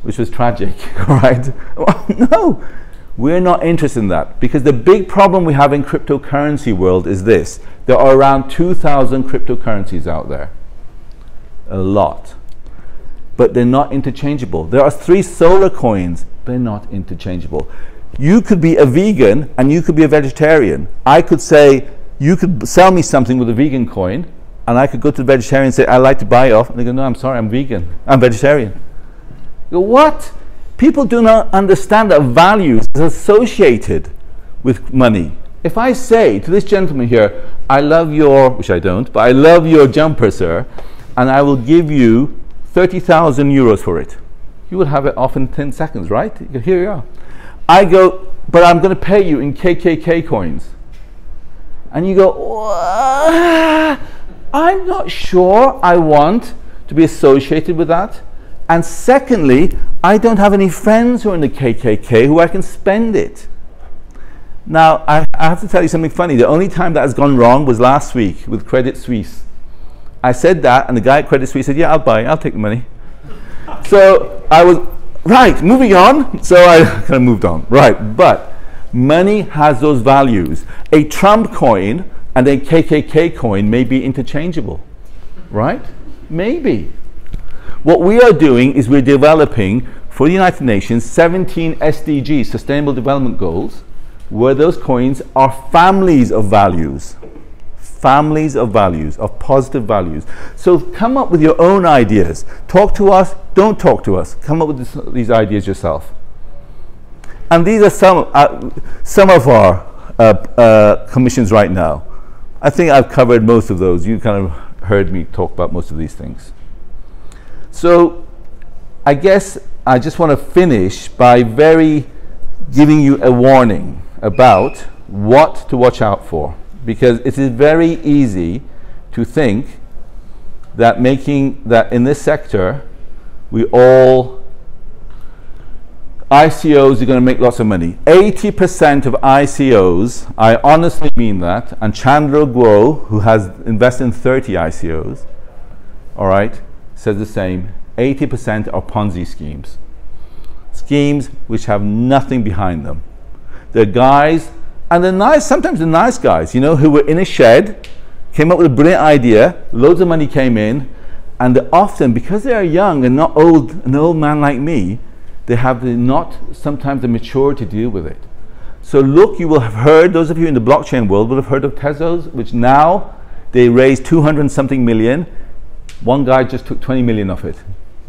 Which was tragic, right? Well, no, we're not interested in that, because the big problem we have in cryptocurrency world is this. There are around 2,000 cryptocurrencies out there. A lot. But they're not interchangeable. There are 3 solar coins. They're not interchangeable. You could be a vegan and you could be a vegetarian. I could say, you could sell me something with a vegan coin, and I could go to the vegetarian and say, I'd like to buy off. And they go, no, I'm sorry, I'm vegan. I'm vegetarian. What? People do not understand that value is associated with money. If I say to this gentleman here, I love your, which I don't, but I love your jumper, sir, and I will give you 30,000 euros for it. You will have it off in 10 seconds, right? Here you are. I go, but I'm going to pay you in KKK coins. And you go, I'm not sure I want to be associated with that. And secondly, I don't have any friends who are in the KKK who I can spend it. Now, I have to tell you something funny. The only time that has gone wrong was last week with Credit Suisse. I said that, and the guy at Credit Suisse said, yeah, I'll buy it, I'll take the money. So I was, right, moving on. So I kind of moved on. Right, but money has those values. A Trump coin and a KKK coin may be interchangeable, right? Maybe. What we are doing is we're developing for the United Nations 17 SDGs, Sustainable Development Goals, where those coins are families of values. Families of values, of positive values. So come up with your own ideas. Talk to us, don't talk to us. Come up with these ideas yourself. And these are some of our commissions right now. I think I've covered most of those. You kind of heard me talk about most of these things. So I guess I just want to finish by giving you a warning about what to watch out for. Because it is very easy to think that in this sector, ICOs are going to make lots of money. 80% of ICOs, I honestly mean that, and Chandler Guo, who has invested in 30 ICOs, all right, says the same. 80% are Ponzi schemes. Schemes which have nothing behind them. They're guys, and they're nice, sometimes they're nice guys, you know, who were in a shed, came up with a brilliant idea, loads of money came in, and often, because they are young and not old, an old man like me, they have sometimes the maturity to deal with it. So look, you will have heard, those of you in the blockchain world will have heard of Tezos, which now they raised 200 and something million. One guy just took 20 million off it.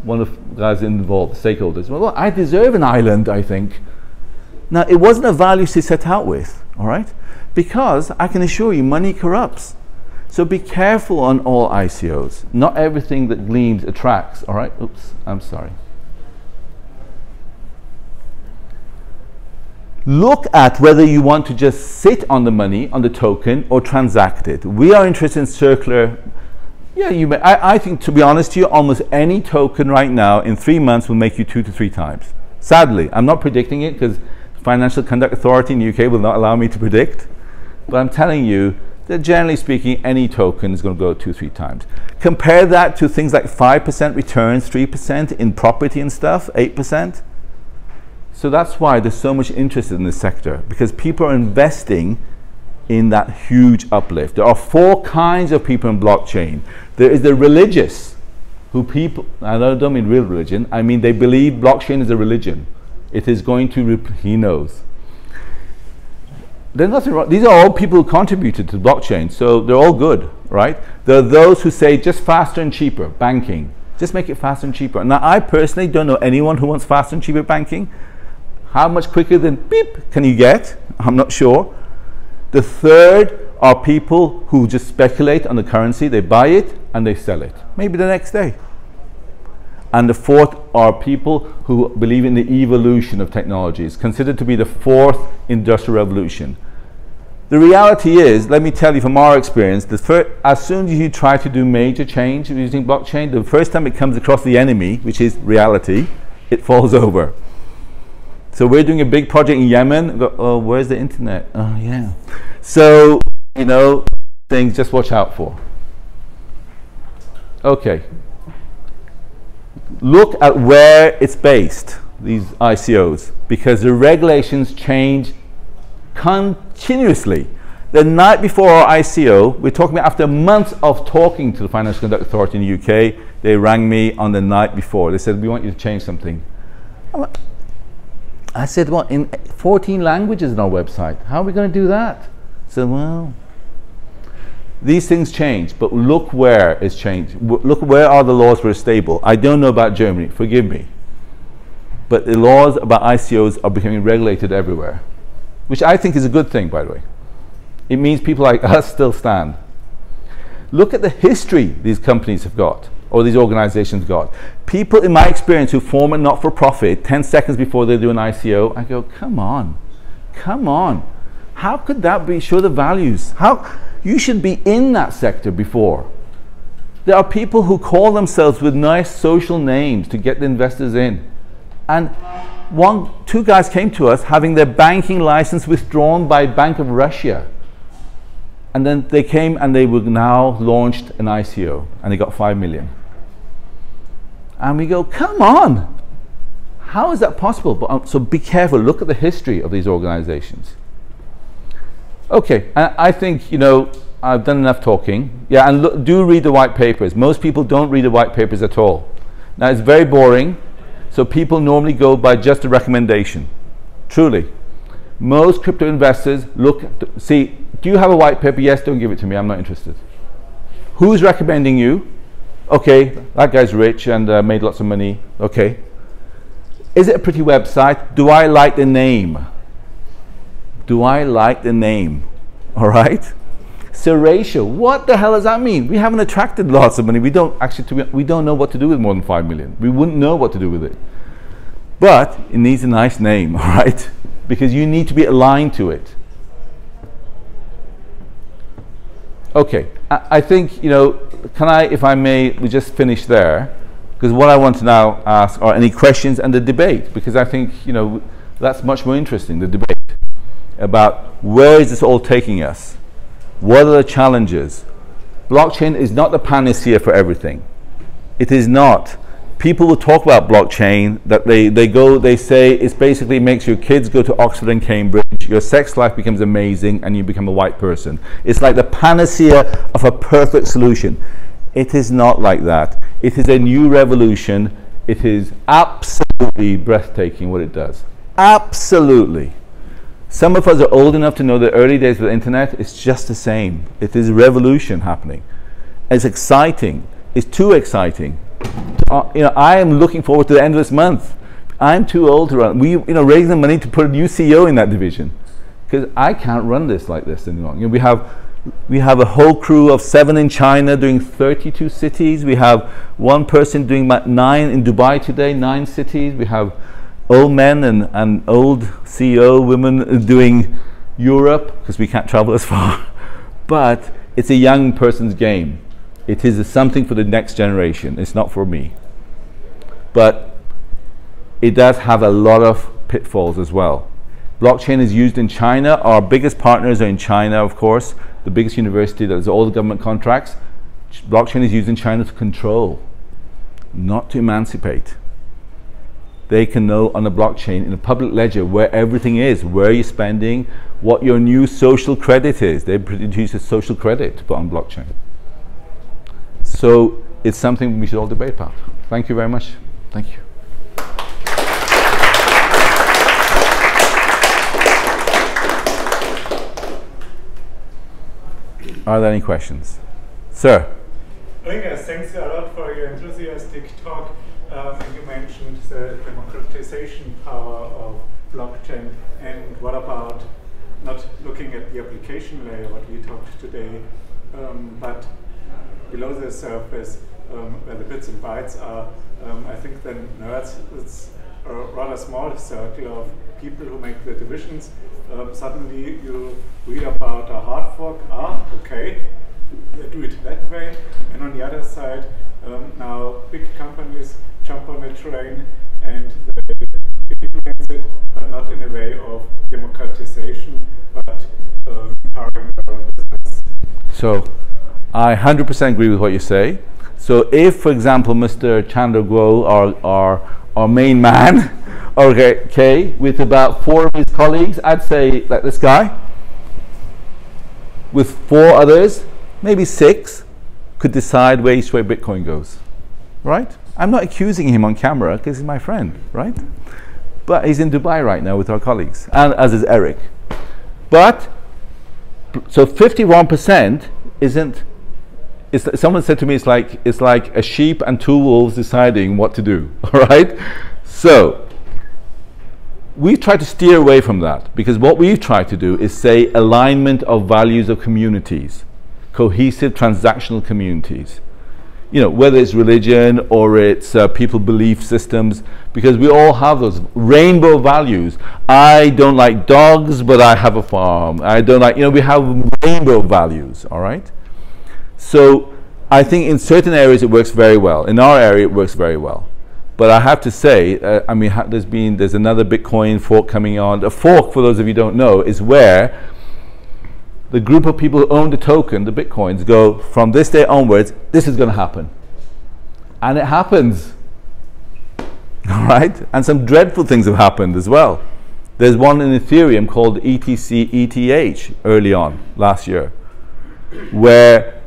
One of the guys involved, the stakeholders. Well, I deserve an island, I think. Now, it wasn't a value to set out with, all right? Because I can assure you, money corrupts. So be careful on all ICOs. Not everything that gleams attracts, all right? Oops, I'm sorry. Look at whether you want to just sit on the money, on the token, or transact it. We are interested in circular. Yeah, you may. I think, to be honest to you, almost any token right now in 3 months will make you 2 to 3 times. Sadly, I'm not predicting it because the Financial Conduct Authority in the UK will not allow me to predict. But I'm telling you that generally speaking, any token is going to go 2 or 3 times. Compare that to things like 5% returns, 3% in property and stuff, 8%. So that's why there's so much interest in this sector, because people are investing in that huge uplift. There are 4 kinds of people in blockchain. There is the religious, who people, I don't mean real religion, I mean they believe blockchain is a religion. It is going to, he knows. There's nothing wrong. These are all people who contributed to blockchain, so they're all good, right? There are those who say just faster and cheaper, banking. Just make it faster and cheaper. Now, I personally don't know anyone who wants faster and cheaper banking. How much quicker than beep can you get? I'm not sure. The third are people who just speculate on the currency. They buy it and they sell it, maybe the next day. And the fourth are people who believe in the evolution of technologies, considered to be the 4th industrial revolution. The reality is, let me tell you from our experience, as soon as you try to do major change using blockchain, the first time it comes across the enemy, which is reality, it falls over. So we're doing a big project in Yemen. Oh, where's the internet? Oh, yeah. So, you know, things just watch out for. Okay. Look at where it's based, these ICOs, because the regulations change continuously. The night before our ICO, we're talking about after months of talking to the Financial Conduct Authority in the UK, they rang me on the night before. They said, we want you to change something. I said, well, in 14 languages on our website, how are we going to do that? So, well, these things change, but look where it's changed. Look where are the laws were stable. I don't know about Germany, forgive me. but the laws about ICOs are becoming regulated everywhere, which I think is a good thing, by the way. It means people like us still stand. Look at the history these companies have got, or these organizations got. People, in my experience, who form a not-for-profit 10 seconds before they do an ICO, I go, come on, come on. How could that be, show the values? How, you should be in that sector before. There are people who call themselves with nice social names to get the investors in. And two guys came to us having their banking license withdrawn by Bank of Russia. And then they came and they were now launched an ICO and they got 5 million. And we go, come on, how is that possible? But, so be careful, look at the history of these organizations. Okay, I think, you know, I've done enough talking. Yeah, and look, do read the white papers. Most people don't read the white papers at all. Now, it's very boring, so people normally go by just a recommendation. Truly. Most crypto investors look, see, do you have a white paper? Yes, don't give it to me, I'm not interested. Who's recommending you? Okay, that guy's rich and made lots of money. Okay. Is it a pretty website? Do I like the name? Do I like the name? All right. Seratio, what the hell does that mean? We haven't attracted lots of money. We don't actually, we don't know what to do with more than 5 million. We wouldn't know what to do with it. But it needs a nice name, all right? Because you need to be aligned to it. Okay, I think, you know, can I, if I may, we just finish there? Because what I want to now ask are any questions and the debate, because I think, you know, that's much more interesting, the debate about where is this all taking us? What are the challenges? Blockchain is not the panacea for everything. It is not. People will talk about blockchain, that they say it basically makes your kids go to Oxford and Cambridge, your sex life becomes amazing, and you become a white person. It's like the panacea of a perfect solution. It is not like that. It is a new revolution. It is absolutely breathtaking what it does. Absolutely. Some of us are old enough to know the early days of the internet. It's just the same. It is a revolution happening. It's exciting. It's too exciting. You know, I am looking forward to the end of this month. I'm too old to run. We, you know, raising the money to put a new CEO in that division, because I can't run this like this anymore. You know, we have a whole crew of 7 in China doing 32 cities. We have one person doing 9 in Dubai today, 9 cities. We have old men and old CEO women doing Europe, because we can't travel as far. But it's a young person's game. It is something for the next generation. It's not for me. But it does have a lot of pitfalls as well. Blockchain is used in China. Our biggest partners are in China, of course. The biggest university that has all the government contracts. Blockchain is used in China to control, not to emancipate. They can know on a blockchain, in a public ledger, where everything is, where you're spending, what your new social credit is. They produce a social credit to put on blockchain. So it's something we should all debate about. Thank you very much. Thank you. Are there any questions? Sir? Yes, thanks a lot for your enthusiastic talk. You mentioned the democratization power of blockchain. And what about not looking at the application layer, what we talked today, but below the surface, where the bits and bytes are, I think then nerds, it's a rather small circle of people who make the divisions. Suddenly you read about a hard fork, okay, they do it that way. And on the other side, now big companies jump on a train and they influence it, but not in a way of democratization, but empowering their own business. So I 100% agree with what you say. So if, for example, Mr. Chandra Guo, our main man, okay, with about 4 of his colleagues, I'd say like this guy, with 4 others, maybe 6, could decide which way Bitcoin goes, right? I'm not accusing him on camera because he's my friend, right? But he's in Dubai right now with our colleagues, and as is Eric. But, so 51% isn't, someone said to me, it's like a sheep and 2 wolves deciding what to do, all right? So, we've tried to steer away from that, because what we've tried to do is say alignment of values of communities, cohesive transactional communities. You know, whether it's religion or it's people belief systems, because we all have those rainbow values. I don't like dogs, but I have a farm. I don't like, you know, we have rainbow values, all right? So I think in certain areas it works very well. In our area it works very well. But I have to say, I mean, there's another Bitcoin fork coming on. A fork, for those of you who don't know, is where the group of people who own the token, the Bitcoins, go from this day onwards, this is going to happen. And it happens. All right? And some dreadful things have happened as well. There's one in Ethereum called ETC ETH early on, last year, where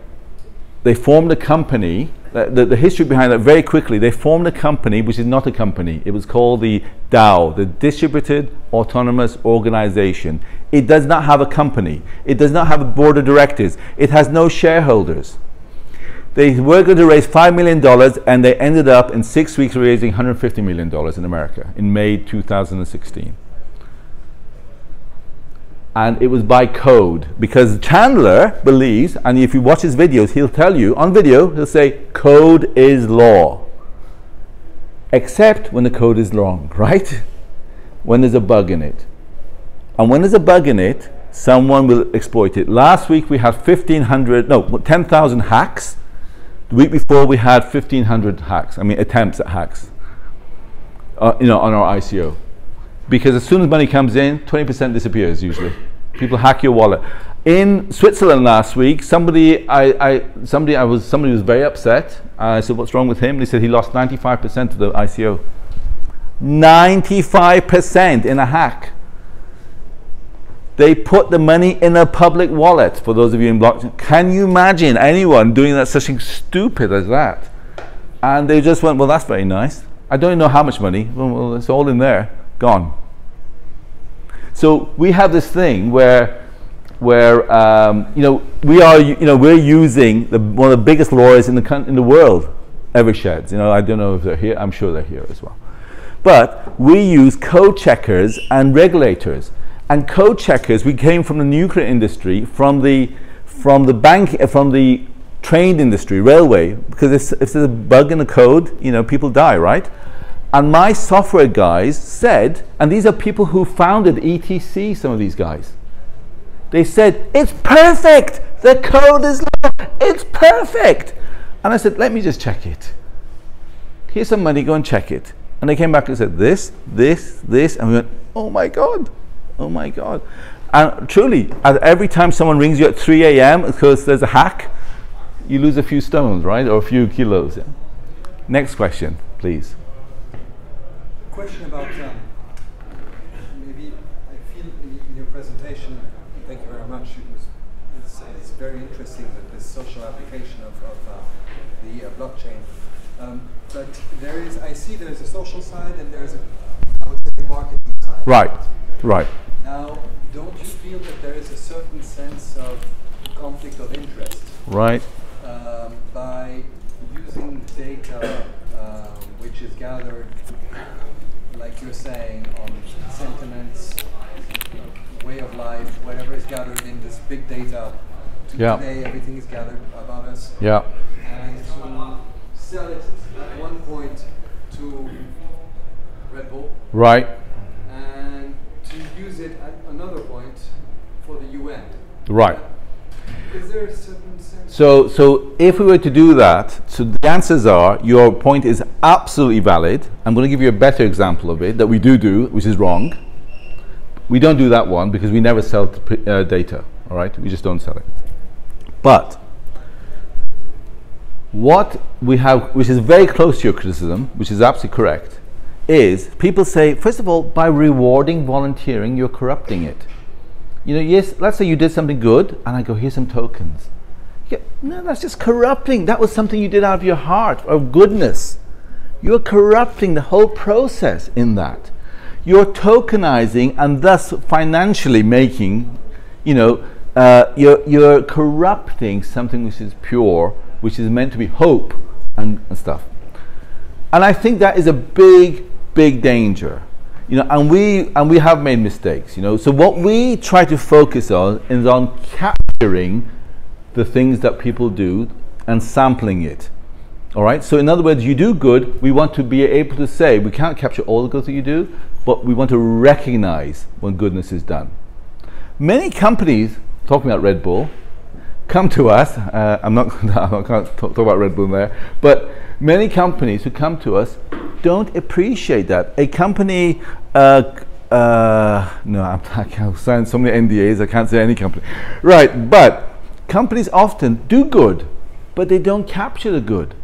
they formed a company. The history behind that, very quickly, they formed a company which is not a company. It was called the DAO, the Distributed Autonomous Organization. It does not have a company. It does not have a board of directors. It has no shareholders. They were going to raise $5 million, and they ended up in 6 weeks raising $150 million in America in May 2016. And it was by code, because Chandler believes, and if you watch his videos, he'll tell you, on video, he'll say, code is law. Except when the code is wrong, right? When there's a bug in it. And when there's a bug in it, someone will exploit it. Last week we had 10,000 hacks. The week before we had 1,500 hacks, attempts at hacks, you know, on our ICO. Because as soon as money comes in, 20% disappears usually. People hack your wallet. In Switzerland last week, somebody was very upset. I said, "What's wrong with him?" And he said he lost 95% of the ICO. 95% in a hack. They put the money in a public wallet. For those of you in blockchain, can you imagine anyone doing that, such thing stupid as that? And they just went, "Well, that's very nice. I don't even know how much money. Well, it's all in there." Gone. So we have this thing where you know, we're using one of the biggest lawyers in the world, Eversheds. You know, I don't know if they're here. I'm sure they're here as well. But we use code checkers and regulators. And code checkers, we came from the nuclear industry, from the train industry, railway, because if there's a bug in the code, you know, people die, right? And my software guys said, and these are people who founded ETC, some of these guys, they said, "It's perfect, the code is locked, it's perfect." And I said, "Let me just check it. Here's some money, go and check it." And they came back and said, this, and we went, "Oh my God, oh my God." And truly, every time someone rings you at 3 a.m. because there's a hack, you lose a few stones, right? Or a few kilos. Yeah? Next question, please. Question about maybe I feel in your presentation, thank you very much, it's very interesting that this social application of the blockchain, but I see there's a social side and there's I would say marketing side. Right. Now, don't you feel that there is a certain sense of conflict of interest? Right. By using data which is gathered, like you're saying, on sentiments, way of life, whatever is gathered in this big data. Today, everything is gathered about us. Yeah. And to sell it at one point to Red Bull. Right. And to use it at another point for the UN. Right. Is there a certain sense? So if we were to do that, so the answers are, your point is absolutely valid. I'm going to give you a better example of it that we do, which is wrong. We don't do that one because we never sell data, all right? We just don't sell it. But what we have, which is very close to your criticism, which is absolutely correct, is people say, first of all, by rewarding volunteering, you're corrupting it. You know, yes, let's say you did something good, and I go, here's some tokens. Yeah, no, that's just corrupting. That was something you did out of your heart, of goodness. You're corrupting the whole process in that. You're tokenizing and thus financially making, you know, you're corrupting something which is pure, which is meant to be hope and stuff. And I think that is a big, big danger. You know, and we have made mistakes, you know. So what we try to focus on is on capturing the things that people do and sampling it. All right. So in other words, you do good. We want to be able to say we can't capture all the good that you do, but we want to recognize when goodness is done. Many companies, talking about Red Bull, come to us. I can't talk about Red Bull there, but many companies who come to us don't appreciate that. A company, no, I can't sign so many NDAs, I can't say any company. Right, but companies often do good, but they don't capture the good.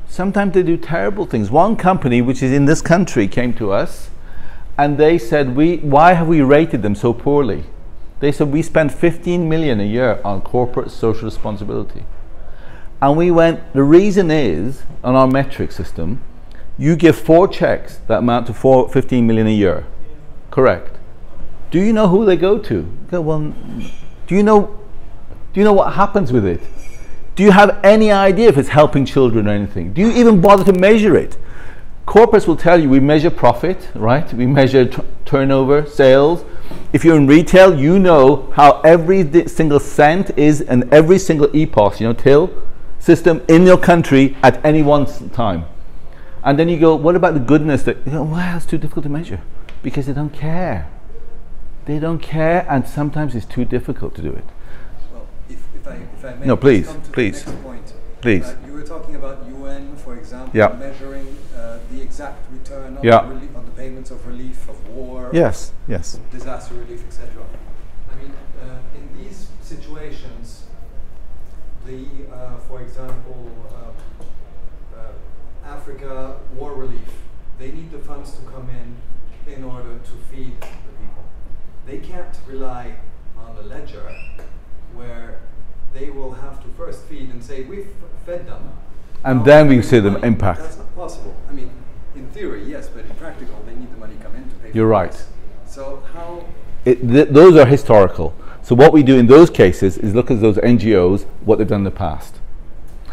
Sometimes they do terrible things. One company, which is in this country, came to us and they said, why have we rated them so poorly? They said, we spend 15 million a year on corporate social responsibility. And we went, the reason is, on our metric system, you give 4 checks that amount to 15 million a year. Correct. Do you know who they go to? Go, well, do you know what happens with it? Do you have any idea if it's helping children or anything? Do you even bother to measure it? Corporates will tell you we measure profit, right? We measure turnover, sales. If you're in retail, you know how every single cent is in every single EPOS, you know, till system in your country at any one time. And then you go, what about the goodness that, you know, well, it's too difficult to measure because they don't care. They don't care, and sometimes it's too difficult to do it. Well, if I may, no, please, come to please, the next point. please. You were talking about UN, for example, Yeah. measuring the exact return on, Yeah. on the payments of relief, of war, Yes, yes. disaster relief, etc. I mean, in these situations, for example, Africa war relief, they need the funds to come in order to feed the people. They can't rely on the ledger where they will have to first feed and say, we've fed them. And then we see the impact. That's not possible. I mean, in theory, yes, but in practical, they need the money come in to pay for You're right. this. So how... Those are historical. So what we do in those cases is look at those NGOs, what they've done in the past.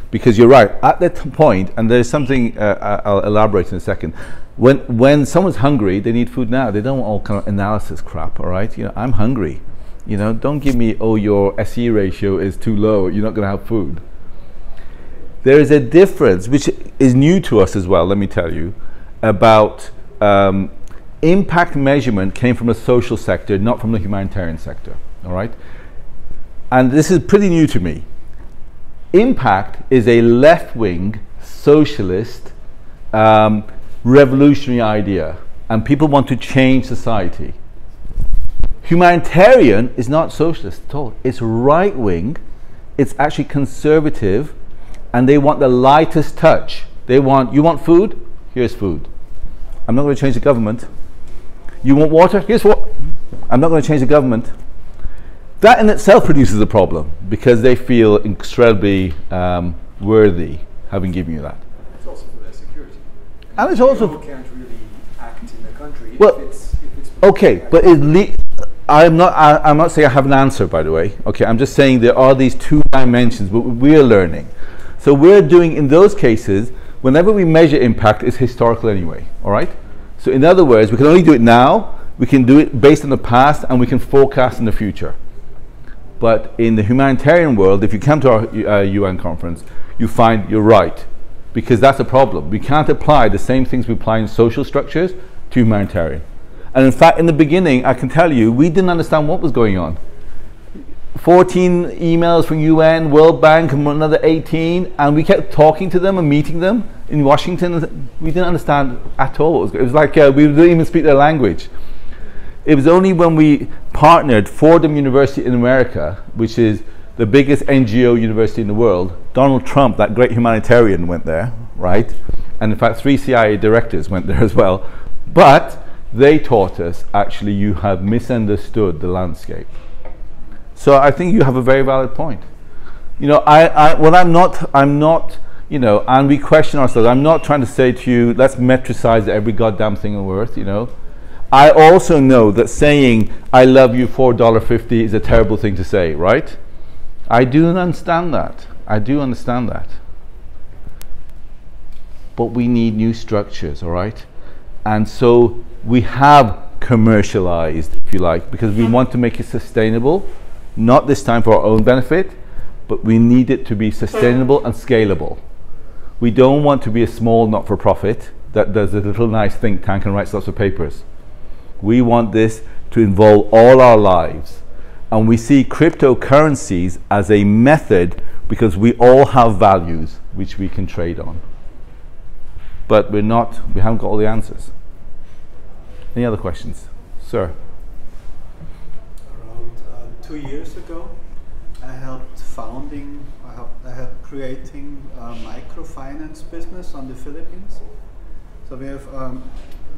Because you're right, at that point, and there's something I'll elaborate in a second, when someone's hungry, they need food now. They don't want all kind of analysis crap, all right? You know, I'm hungry. You know, don't give me, oh, your SE ratio is too low, you're not going to have food. There is a difference, which is new to us as well, let me tell you, about impact measurement came from the social sector, not from the humanitarian sector, all right? And this is pretty new to me. Impact is a left-wing, socialist, revolutionary idea, and people want to change society. Humanitarian is not socialist at all. It's right-wing, it's actually conservative, and they want the lightest touch. They want, you want food? Here's food. I'm not going to change the government. You want water? Here's water. I'm not going to change the government. That in itself produces a problem because they feel incredibly worthy having given you that. It's also for their security. And it's also... You can't really act in the country well, if it's okay, but I'm not saying I have an answer, by the way. Okay, I'm just saying there are these 2 dimensions, but we're learning. So we're doing, in those cases, whenever we measure impact, it's historical anyway, all right? So in other words, we can only do it now, we can do it based on the past, and we can forecast in the future. But in the humanitarian world, if you come to our UN conference, you find you're right, because that's a problem. We can't apply the same things we apply in social structures to humanitarian. And in fact, in the beginning, I can tell you, we didn't understand what was going on. 14 emails from UN, World Bank, and another 18, and we kept talking to them and meeting them in Washington. We didn't understand at all. It was like we didn't even speak their language. It was only when we partnered Fordham University in America, which is the biggest NGO university in the world. Donald Trump, that great humanitarian, went there, right? And in fact, 3 CIA directors went there as well. But they taught us, actually, you have misunderstood the landscape. So I think you have a very valid point. You know, I'm not, you know, and we question ourselves. I'm not trying to say to you, let's metricize every goddamn thing on earth, you know. I also know that saying, I love you $4.50 is a terrible thing to say, right? I do understand that. I do understand that. But we need new structures, all right? And so we have commercialized, if you like, because we want to make it sustainable, not this time for our own benefit, but we need it to be sustainable and scalable. We don't want to be a small not-for-profit that does a little nice think tank and writes lots of papers. We want this to involve all our lives. And we see cryptocurrencies as a method because we all have values which we can trade on. But we haven't got all the answers. Any other questions? Sir? Around 2 years ago, I helped creating a microfinance business on the Philippines. So we have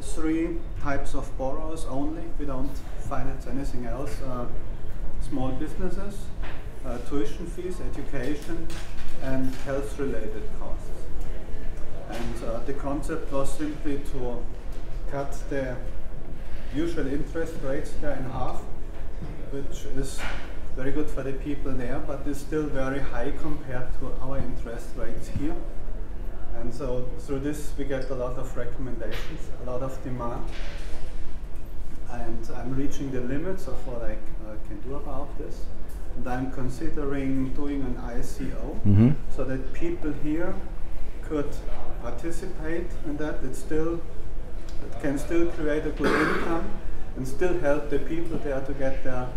3 types of borrowers only. We don't finance anything else. Small businesses, tuition fees, education, and health-related costs. And the concept was simply to cut the usual interest rates there in half, which is very good for the people there, but is still very high compared to our interest rates here. And so through this we get a lot of recommendations, a lot of demand. And I'm reaching the limits of what I can do about this. And I'm considering doing an ICO so that people here could participate in that. It can still create a good income and still help the people there to get their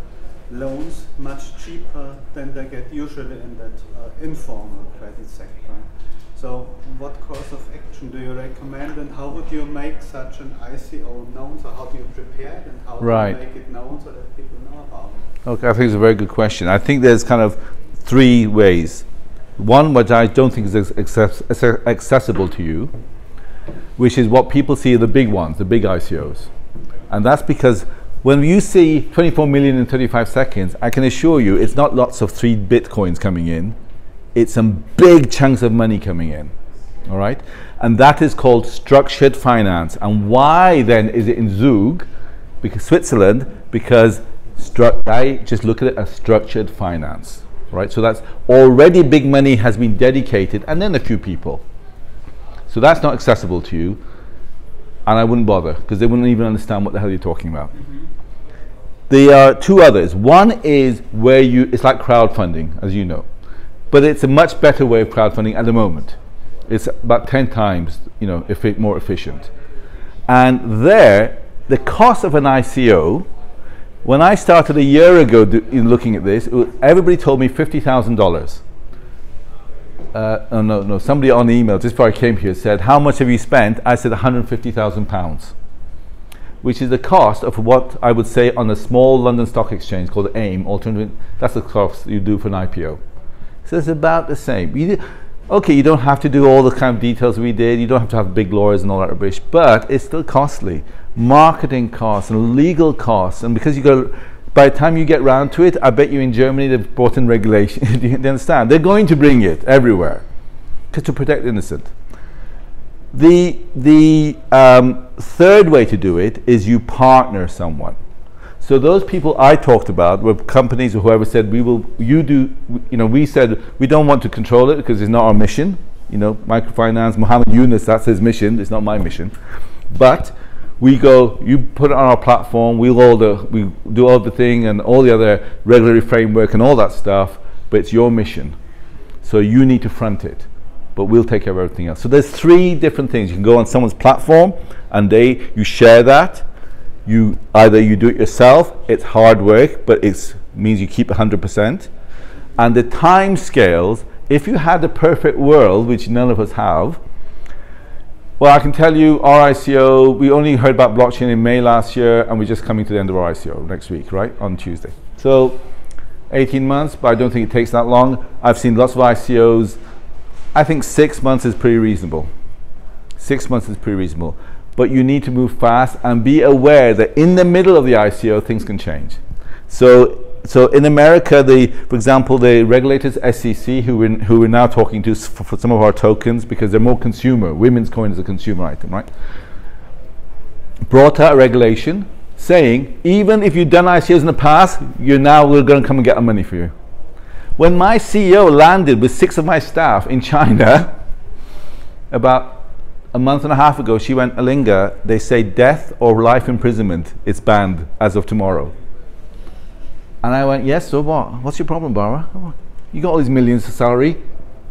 loans much cheaper than they get usually in that informal credit sector. So what course of action do you recommend, and how would you make such an ICO known? So how do you prepare it, and how do you make it known so that people know about it? Okay, I think it's a very good question. I think there's kind of 3 ways. One, which I don't think is accessible to you, which is what people see are the big ones, the big ICOs. And that's because when you see 24 million in 35 seconds, I can assure you it's not lots of 3 Bitcoins coming in. It's some big chunks of money coming in, all right? And that is called structured finance. And why then is it in Zug, because Switzerland? Because I just look at it as structured finance, right? So that's already big money has been dedicated, and then a few people. So that's not accessible to you, and I wouldn't bother, because they wouldn't even understand what the hell you're talking about. There are 2 others. One is where it's like crowdfunding, as you know. But it's a much better way of crowdfunding at the moment. It's about 10 times, more efficient. And there, the cost of an ICO, when I started a year ago in looking at this, everybody told me $50,000. No, somebody on the email just before I came here said, how much have you spent? I said £150,000, which is the cost of what I would say on a small London stock exchange called AIM, alternative. That's the cost you do for an IPO. So it's about the same. You don't have to do all the kind of details we did. You don't have to have big lawyers and all that rubbish, but it's still costly. Marketing costs and legal costs, and because by the time you get round to it, I bet you in Germany they've brought in regulation. Do you understand? They're going to bring it everywhere, just to protect the innocent. The third way to do it is you partner someone. So those people I talked about were companies or whoever said we said we don't want to control it because it's not our mission. Microfinance, Mohammed Yunus, that's his mission. It's not my mission. But we go, you put it on our platform. We do all the thing and all the other regulatory framework and all that stuff. But it's your mission, so you need to front it. But we'll take care of everything else. So there's 3 different things. You can go on someone's platform and you share that. Either you do it yourself, it's hard work, but it means you keep 100%. And the time scales, if you had the perfect world, which none of us have, well, I can tell you our ICO, we only heard about blockchain in May last year, and we're just coming to the end of our ICO next week, right, on Tuesday. So 18 months, but I don't think it takes that long. I've seen lots of ICOs. I think 6 months is pretty reasonable. 6 months is pretty reasonable. But you need to move fast and be aware that in the middle of the ICO, things can change. So in America, for example, the regulators, SEC, who we're now talking to for some of our tokens, because they're more consumer. Women's coin is a consumer item, right? Brought out a regulation saying, even if you've done ICOs in the past, we're going to come and get our money for you. When my CEO landed with 6 of my staff in China about a month and a half ago, she went, Alinga, they say death or life imprisonment is banned as of tomorrow. And I went, yes, so what? What's your problem, Barbara? You got all these millions of salary.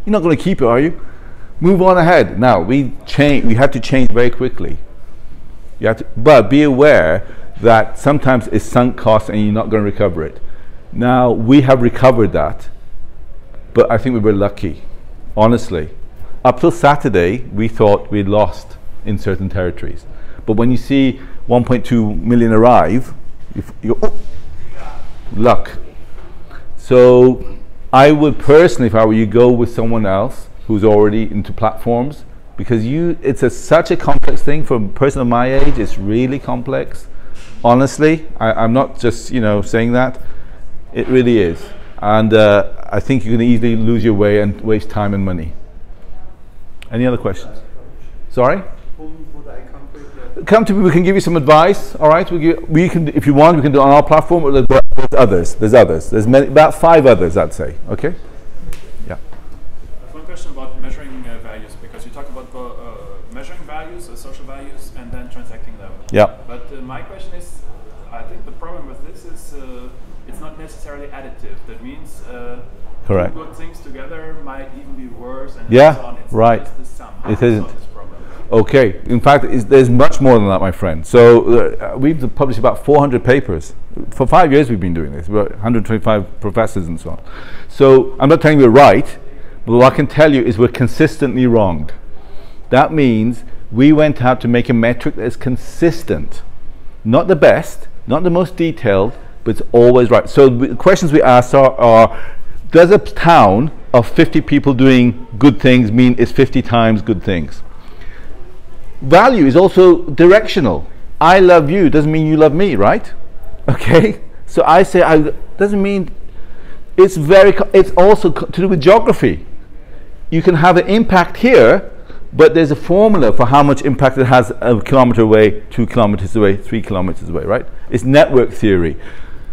You're not going to keep it, are you? Move on ahead. Now, we had to change very quickly. But be aware that sometimes it's sunk costs and you're not going to recover it. Now, we have recovered that, but I think we were lucky, honestly. Up till Saturday, we thought we'd lost in certain territories. But when you see 1.2 million arrive, you go, oh, luck. So I would personally, if I were you, go with someone else who's already into platforms, because it's such a complex thing for a person of my age. It's really complex. Honestly, I'm not just saying that. It really is. And I think you can easily lose your way and waste time and money. Any other questions? Sorry? Whom would I come with? Come to me, we can give you some advice, all right? We can, if you want, we can do it on our platform, or there's others. There's many, about 5 others, I'd say, okay? Yeah. One question about measuring values, because you talk about measuring values, social values, and then transacting them. Yeah. But my question is, I think the problem with this is it's not necessarily additive. That means correct. Two good things together might even be worse, and yeah, so on. It's right. Just the sum. It isn't. This problem. Okay. In fact, there's much more than that, my friend. So we've published about 400 papers. For 5 years we've been doing this. We're 125 professors and so on. So I'm not telling you we're right, but what I can tell you is we're consistently wrong. That means we went out to make a metric that is consistent. Not the best, not the most detailed, but it's always right. So the questions we asked are does a town of 50 people doing good things mean it's 50 times good things? Value is also directional. I love you doesn't mean you love me, right? Okay? So I say doesn't mean it's also to do with geography. You can have an impact here, but there's a formula for how much impact it has a kilometer away, 2 kilometers away, 3 kilometers away, right? It's network theory.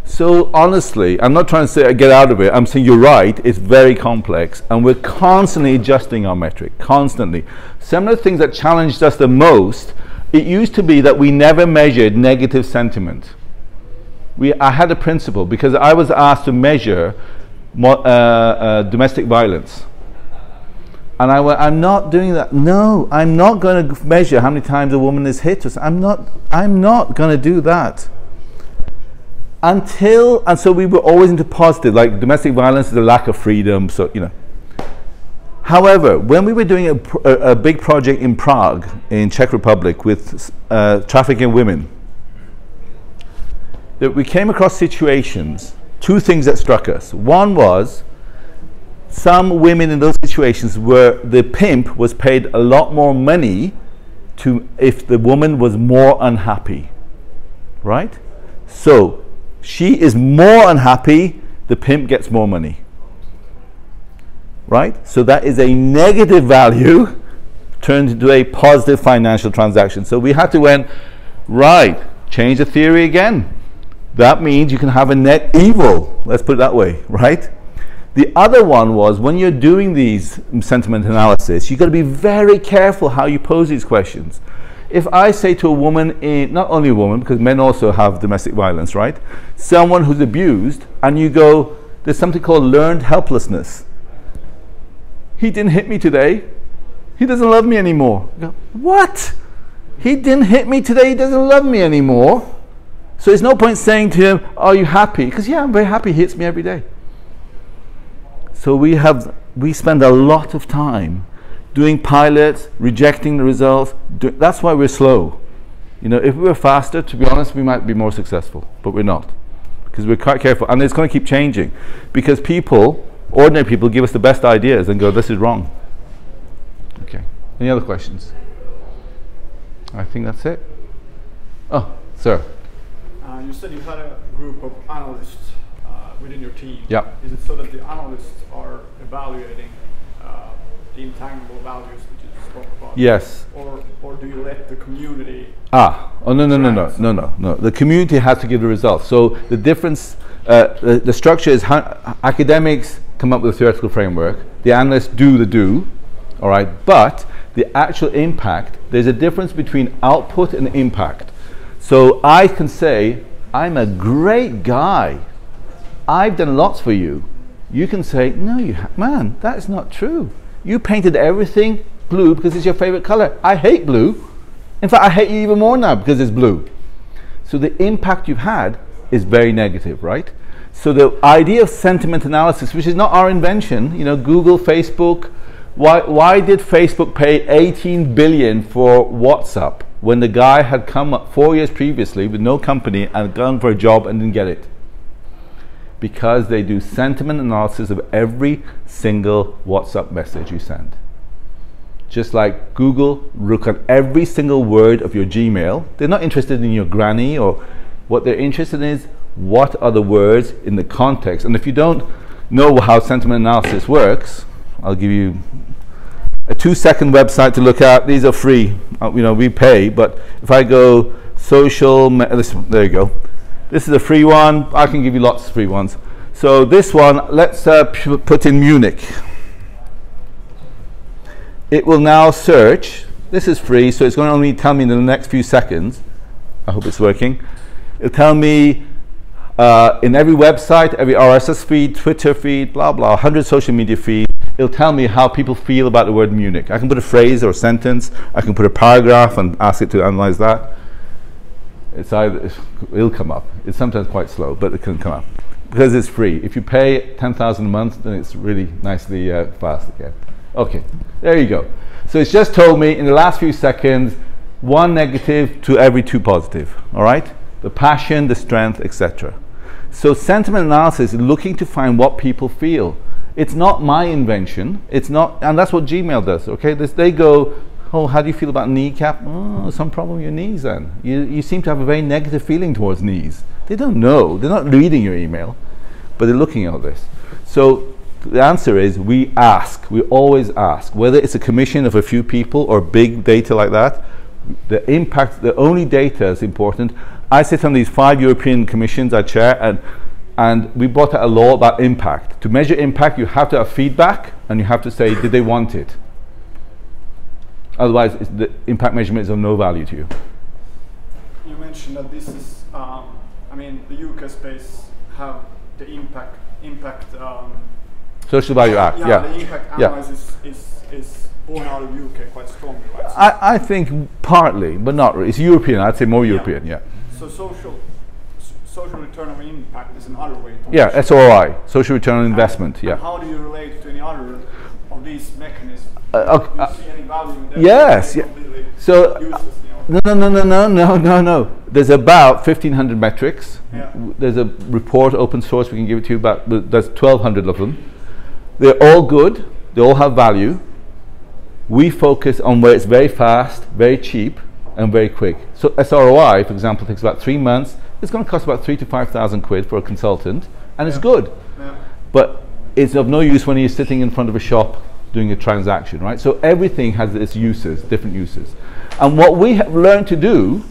So honestly, I'm not trying to say get out of it. I'm saying you're right. It's very complex, and we're constantly adjusting our metric, constantly. Some of the things that challenged us the most, it used to be that we never measured negative sentiment. I had a principle because I was asked to measure domestic violence. And I went, I'm not doing that. No, I'm not going to measure how many times a woman is hit. I'm not going to do that. And so we were always into positive, like domestic violence is a lack of freedom, so, However, when we were doing a big project in Prague, in Czech Republic, with trafficking women, that we came across situations, 2 things that struck us. One was, some women in those situations where the pimp was paid a lot more money if the woman was more unhappy, right? So she is more unhappy, the pimp gets more money, right? So that is a negative value turned into a positive financial transaction. So we had to change the theory again. That means you can have a net evil, let's put it that way, right? The other one was, when you're doing these sentiment analysis, you've got to be very careful how you pose these questions. If I say to a woman, not only a woman, because men also have domestic violence, right? Someone who's abused, and you go, there's something called learned helplessness. He didn't hit me today. He doesn't love me anymore. You go, what? He didn't hit me today. He doesn't love me anymore. So there's no point saying to him, are you happy? Because I'm very happy. He hits me every day. So we spend a lot of time doing pilots, rejecting the results. That's why we're slow. If we were faster, to be honest, we might be more successful, but we're not, because we're quite careful, and it's going to keep changing, because ordinary people, give us the best ideas and go, this is wrong. Okay. Any other questions? I think that's it. Oh, sir. You said you had a group of analysts within your team. Yeah. Is it so that the analysts are evaluating the intangible values that you spoke about? Yes. Or do you let the community? No. The community has to give the results. So the difference, the structure is academics come up with a theoretical framework. The analysts do the all right? But the actual impact, there's a difference between output and impact. So I can say, I'm a great guy. I've done lots for you. You can say, no, man, that's not true. You painted everything blue because it's your favorite color. I hate blue. In fact, I hate you even more now because it's blue. So the impact you've had is very negative, right? So the idea of sentiment analysis, which is not our invention, you know, Google, Facebook, why did Facebook pay 18 billion for WhatsApp when the guy had come up 4 years previously with no company and gone for a job and didn't get it? Because they do sentiment analysis of every single WhatsApp message you send. Just like Google look at every single word of your Gmail. They're not interested in your granny, or what they're interested in is what are the words in the context. And if you don't know how sentiment analysis works, I'll give you a 2-second website to look at. These are free, you know, we pay, but if I go social, there you go. This is a free one. I can give you lots of free ones. So this one, let's put in Munich. It will now search. This is free, so it's going to only tell me in the next few seconds. I hope it's working. It'll tell me in every website, every RSS feed, Twitter feed, blah, blah, 100 social media feeds. It'll tell me how people feel about the word Munich. I can put a phrase or a sentence. I can put a paragraph and ask it to analyze that. It'll come up. It's sometimes quite slow, but it can come up because it's free. If you pay 10,000 a month, then it's really nicely fast again. Okay, there you go. So it's just told me in the last few seconds, 1 negative to every 2 positive. All right, the passion, the strength, etc. So sentiment analysis is looking to find what people feel. It's not my invention. It's not, and that's what Gmail does. Okay, they go, oh, how do you feel about kneecap? Oh, some problem with your knees then. You seem to have a very negative feeling towards knees. They don't know. They're not reading your email, but they're looking at this. So the answer is we ask. We always ask. Whether it's a commission of a few people or big data like that, the impact, the only data is important. I sit on these 5 European commissions I chair, and we brought out a law about impact. To measure impact, you have to have feedback, and you have to say, did they want it? Otherwise, the impact measurement is of no value to you. You mentioned that this is, I mean, the UK space have the impact. Social Value Act, yeah. The impact analysis is born out of UK quite strongly, right? I think partly, but not really. It's European. I'd say more European, yeah. So social return on impact is another way to yeah, SROI, social return on investment, yeah. And how do you relate to any other of these mechanisms? Do you see any value in that? Yes, yeah. So Useless, you know? no. There's about 1,500 metrics. Yeah. There's a report, open source, we can give it to you, but there's 1,200 of them. They're all good. They all have value. We focus on where it's very fast, very cheap, and very quick. So SROI, for example, takes about 3 months. It's going to cost about 3,000 to 5,000 quid for a consultant, and it's good. Yeah. But it's of no use when you're sitting in front of a shop doing a transaction, right? So everything has its uses, different uses. And what we have learned to do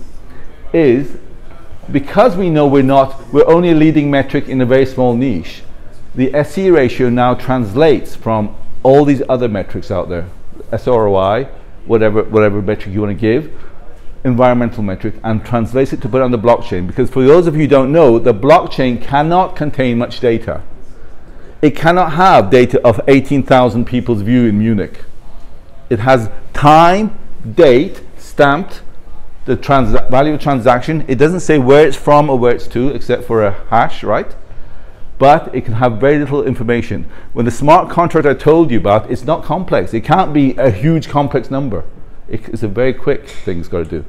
is, because we know we're only a leading metric in a very small niche, the SE ratio now translates from all these other metrics out there, SROI, whatever metric you want to give, environmental metric, and translates it to put on the blockchain. Because for those of you who don't know, the blockchain cannot contain much data. It cannot have data of 18,000 people's view in Munich. It has time, date, stamped, the value of transaction. It doesn't say where it's from or where it's to, except for a hash, right? But it can have very little information. When the smart contract I told you about, it's not complex. It can't be a huge complex number. It's a very quick thing it's got to do.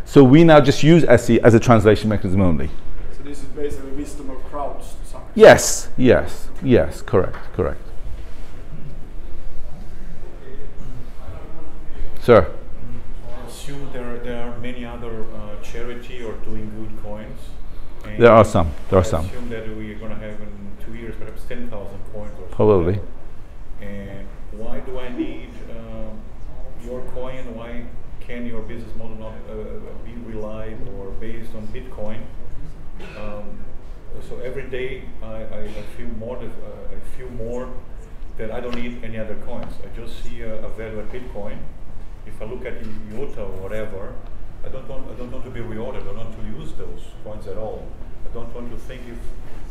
So we now just use SE as a translation mechanism only. So this is basically wisdom of crowds to some extent. Yes, correct. Sir? I assume there are many other charity or doing good coins. There are some. I assume that we're going to have in 2 years perhaps 10,000 coins or so. Probably. And why do I need your coin? Why can your business model not be relied or based on Bitcoin? So every day I feel more that I don't need any other coins. I just see a value at Bitcoin. If I look at IOTA or whatever, I don't want to be rewarded. I don't want to use those coins at all. I don't want to think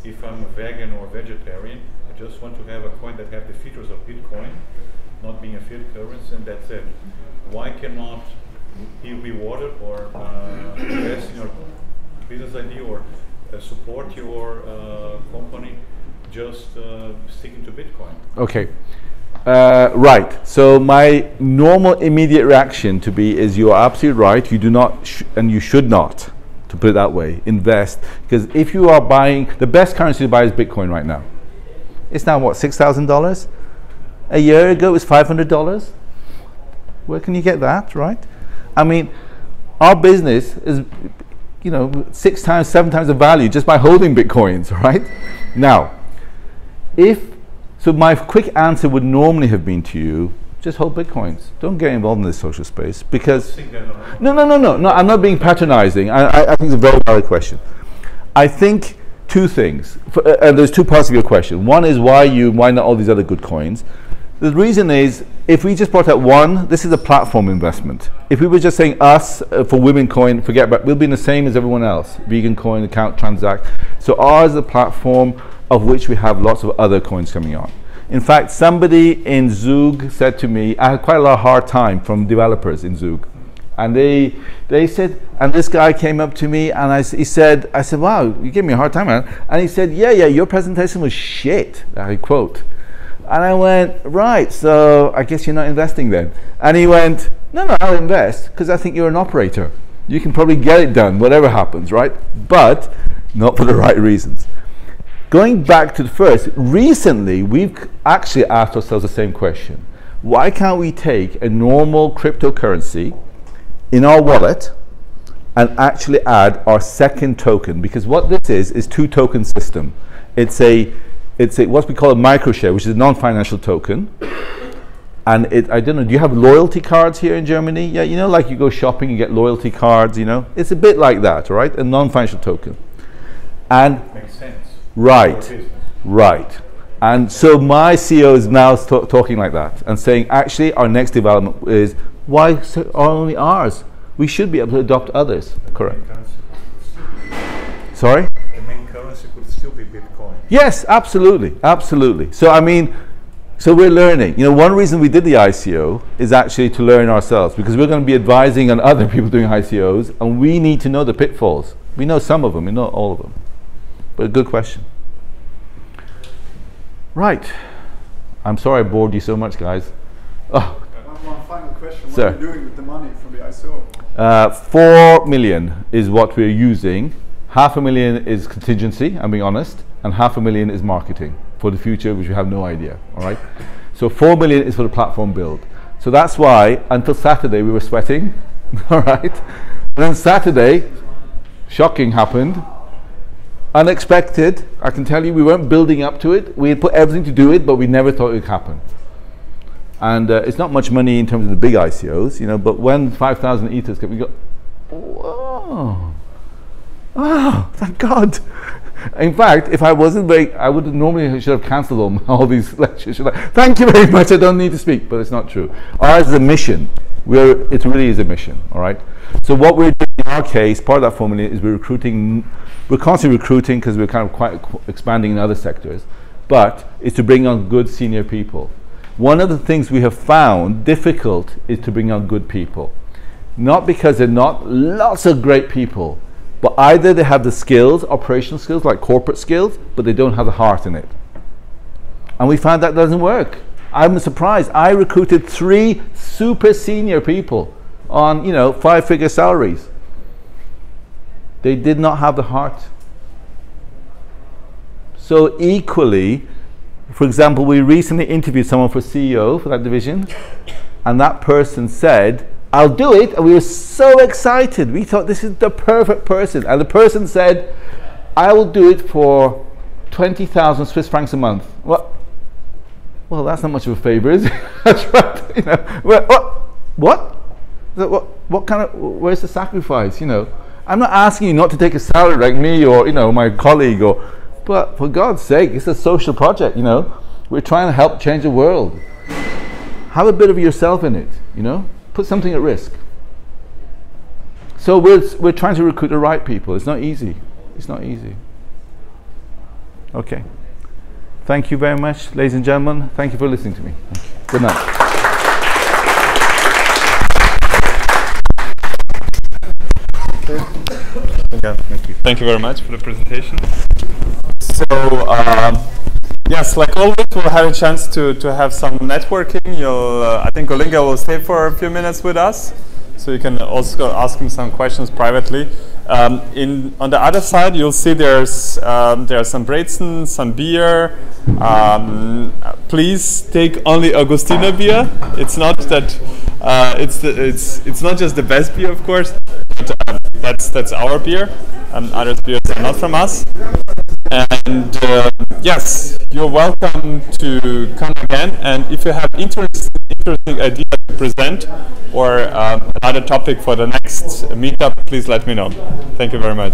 if I'm a vegan or vegetarian. I just want to have a coin that have the features of Bitcoin, not being a fiat currency, and that's it. Why cannot be rewarded or invest in your business idea or support your company just sticking to Bitcoin? Okay. Right. So my normal immediate reaction to be is you are absolutely right. You do not and you should not, to put it that way, invest, because if you are buying, the best currency to buy is Bitcoin right now. It's now what, $6,000? A year ago it was $500. Where can you get that, right? I mean, our business is, 6 times, 7 times the value just by holding Bitcoins, right? Now, so my quick answer would normally have been to you, just hold Bitcoins. Don't get involved in this social space, because no, I'm not being patronizing. I think it's a very valid question. I think two things, and there's two parts of your question. One is why not all these other good coins? The reason is, if we just brought out one, this is a platform investment. If we were just saying us for women coin, forget about, we'll be the same as everyone else. Vegan coin, account, transact. So ours is a platform of which we have lots of other coins coming on. In fact, somebody in Zug said to me, I had quite a lot of hard time from developers in Zug. And they said, and this guy came up to me and I said, wow, you gave me a hard time, man. And he said, yeah, your presentation was shit, I quote. And I went, right, so I guess you're not investing then. And he went, no, I'll invest because I think you're an operator. You can probably get it done, whatever happens, right? But not for the right reasons. Going back to the first, recently we've actually asked ourselves the same question. Why can't we take a normal cryptocurrency in our wallet and actually add our second token? Because what this is two-token system. It's what we call a microshare, which is a non-financial token. And I don't know, do you have loyalty cards here in Germany? Yeah, like you go shopping, you get loyalty cards, It's a bit like that, right? A non-financial token. And makes sense. Right. And so my CEO is now talking like that and saying, actually, our next development is, why only ours? We should be able to adopt others. Correct. Sorry? The main currency could still be Bitcoin. Yes, absolutely. So we're learning. One reason we did the ICO is actually to learn ourselves, because we're going to be advising on other people doing ICOs, and we need to know the pitfalls. We know some of them, we know all of them. But a good question. Right. I'm sorry I bored you so much, guys. Oh. One final question. What Sir. are you doing with the money from the ICO? 4 million is what we're using. 500,000 is contingency, I'm being honest, and 500,000 is marketing for the future, which we have no idea. All right. So 4 million is for the platform build. So that's why until Saturday we were sweating. All right. And then Saturday, shocking happened. Unexpected. I can tell you, we weren't building up to it. We had put everything to do it, but we never thought it would happen. And it's not much money in terms of the big ICOs, but when 5,000 ethers came, we go, whoa, oh, thank God. In fact, if I wasn't I would normally should have cancelled all these lectures. Thank you very much, I don't need to speak, but it's not true. Ours is a mission. It really is a mission, all right? So what we're doing in our case, part of that formula is we're constantly recruiting because we're kind of quite expanding in other sectors, but it's to bring on good senior people. One of the things we have found difficult is to bring on good people. Not because there are not lots of great people, but either they have the skills, operational skills, like corporate skills, but they don't have the heart in it. And we found that doesn't work. I'm surprised. I recruited 3 super senior people on, 5-figure salaries. They did not have the heart. So equally, for example, we recently interviewed someone for CEO for that division, and that person said, I'll do it, and we were so excited. We thought this is the perfect person. And the person said, I will do it for 20,000 Swiss francs a month. Well, that's not much of a favor, is it? That's right. What kind of, where's the sacrifice, I'm not asking you not to take a salary like me or, my colleague, but for God's sake, it's a social project, We're trying to help change the world. Have a bit of yourself in it, you know? Put something at risk. So we're trying to recruit the right people. It's not easy. It's not easy. Okay. Thank you very much, ladies and gentlemen. Thank you for listening to me. Good night. Thank you. Thank you very much for the presentation. So, yes, like always, we'll have a chance to have some networking. I think Olinga will stay for a few minutes with us, so you can also ask him some questions privately. On the other side, you'll see there's some Brezen, some beer. Please take only Augustiner beer. It's not that it's not just the best beer, of course. But, that's our beer. Other beers are not from us. And yes, you're welcome to come again. And if you have interesting ideas to present or another topic for the next meetup, please let me know. Thank you very much.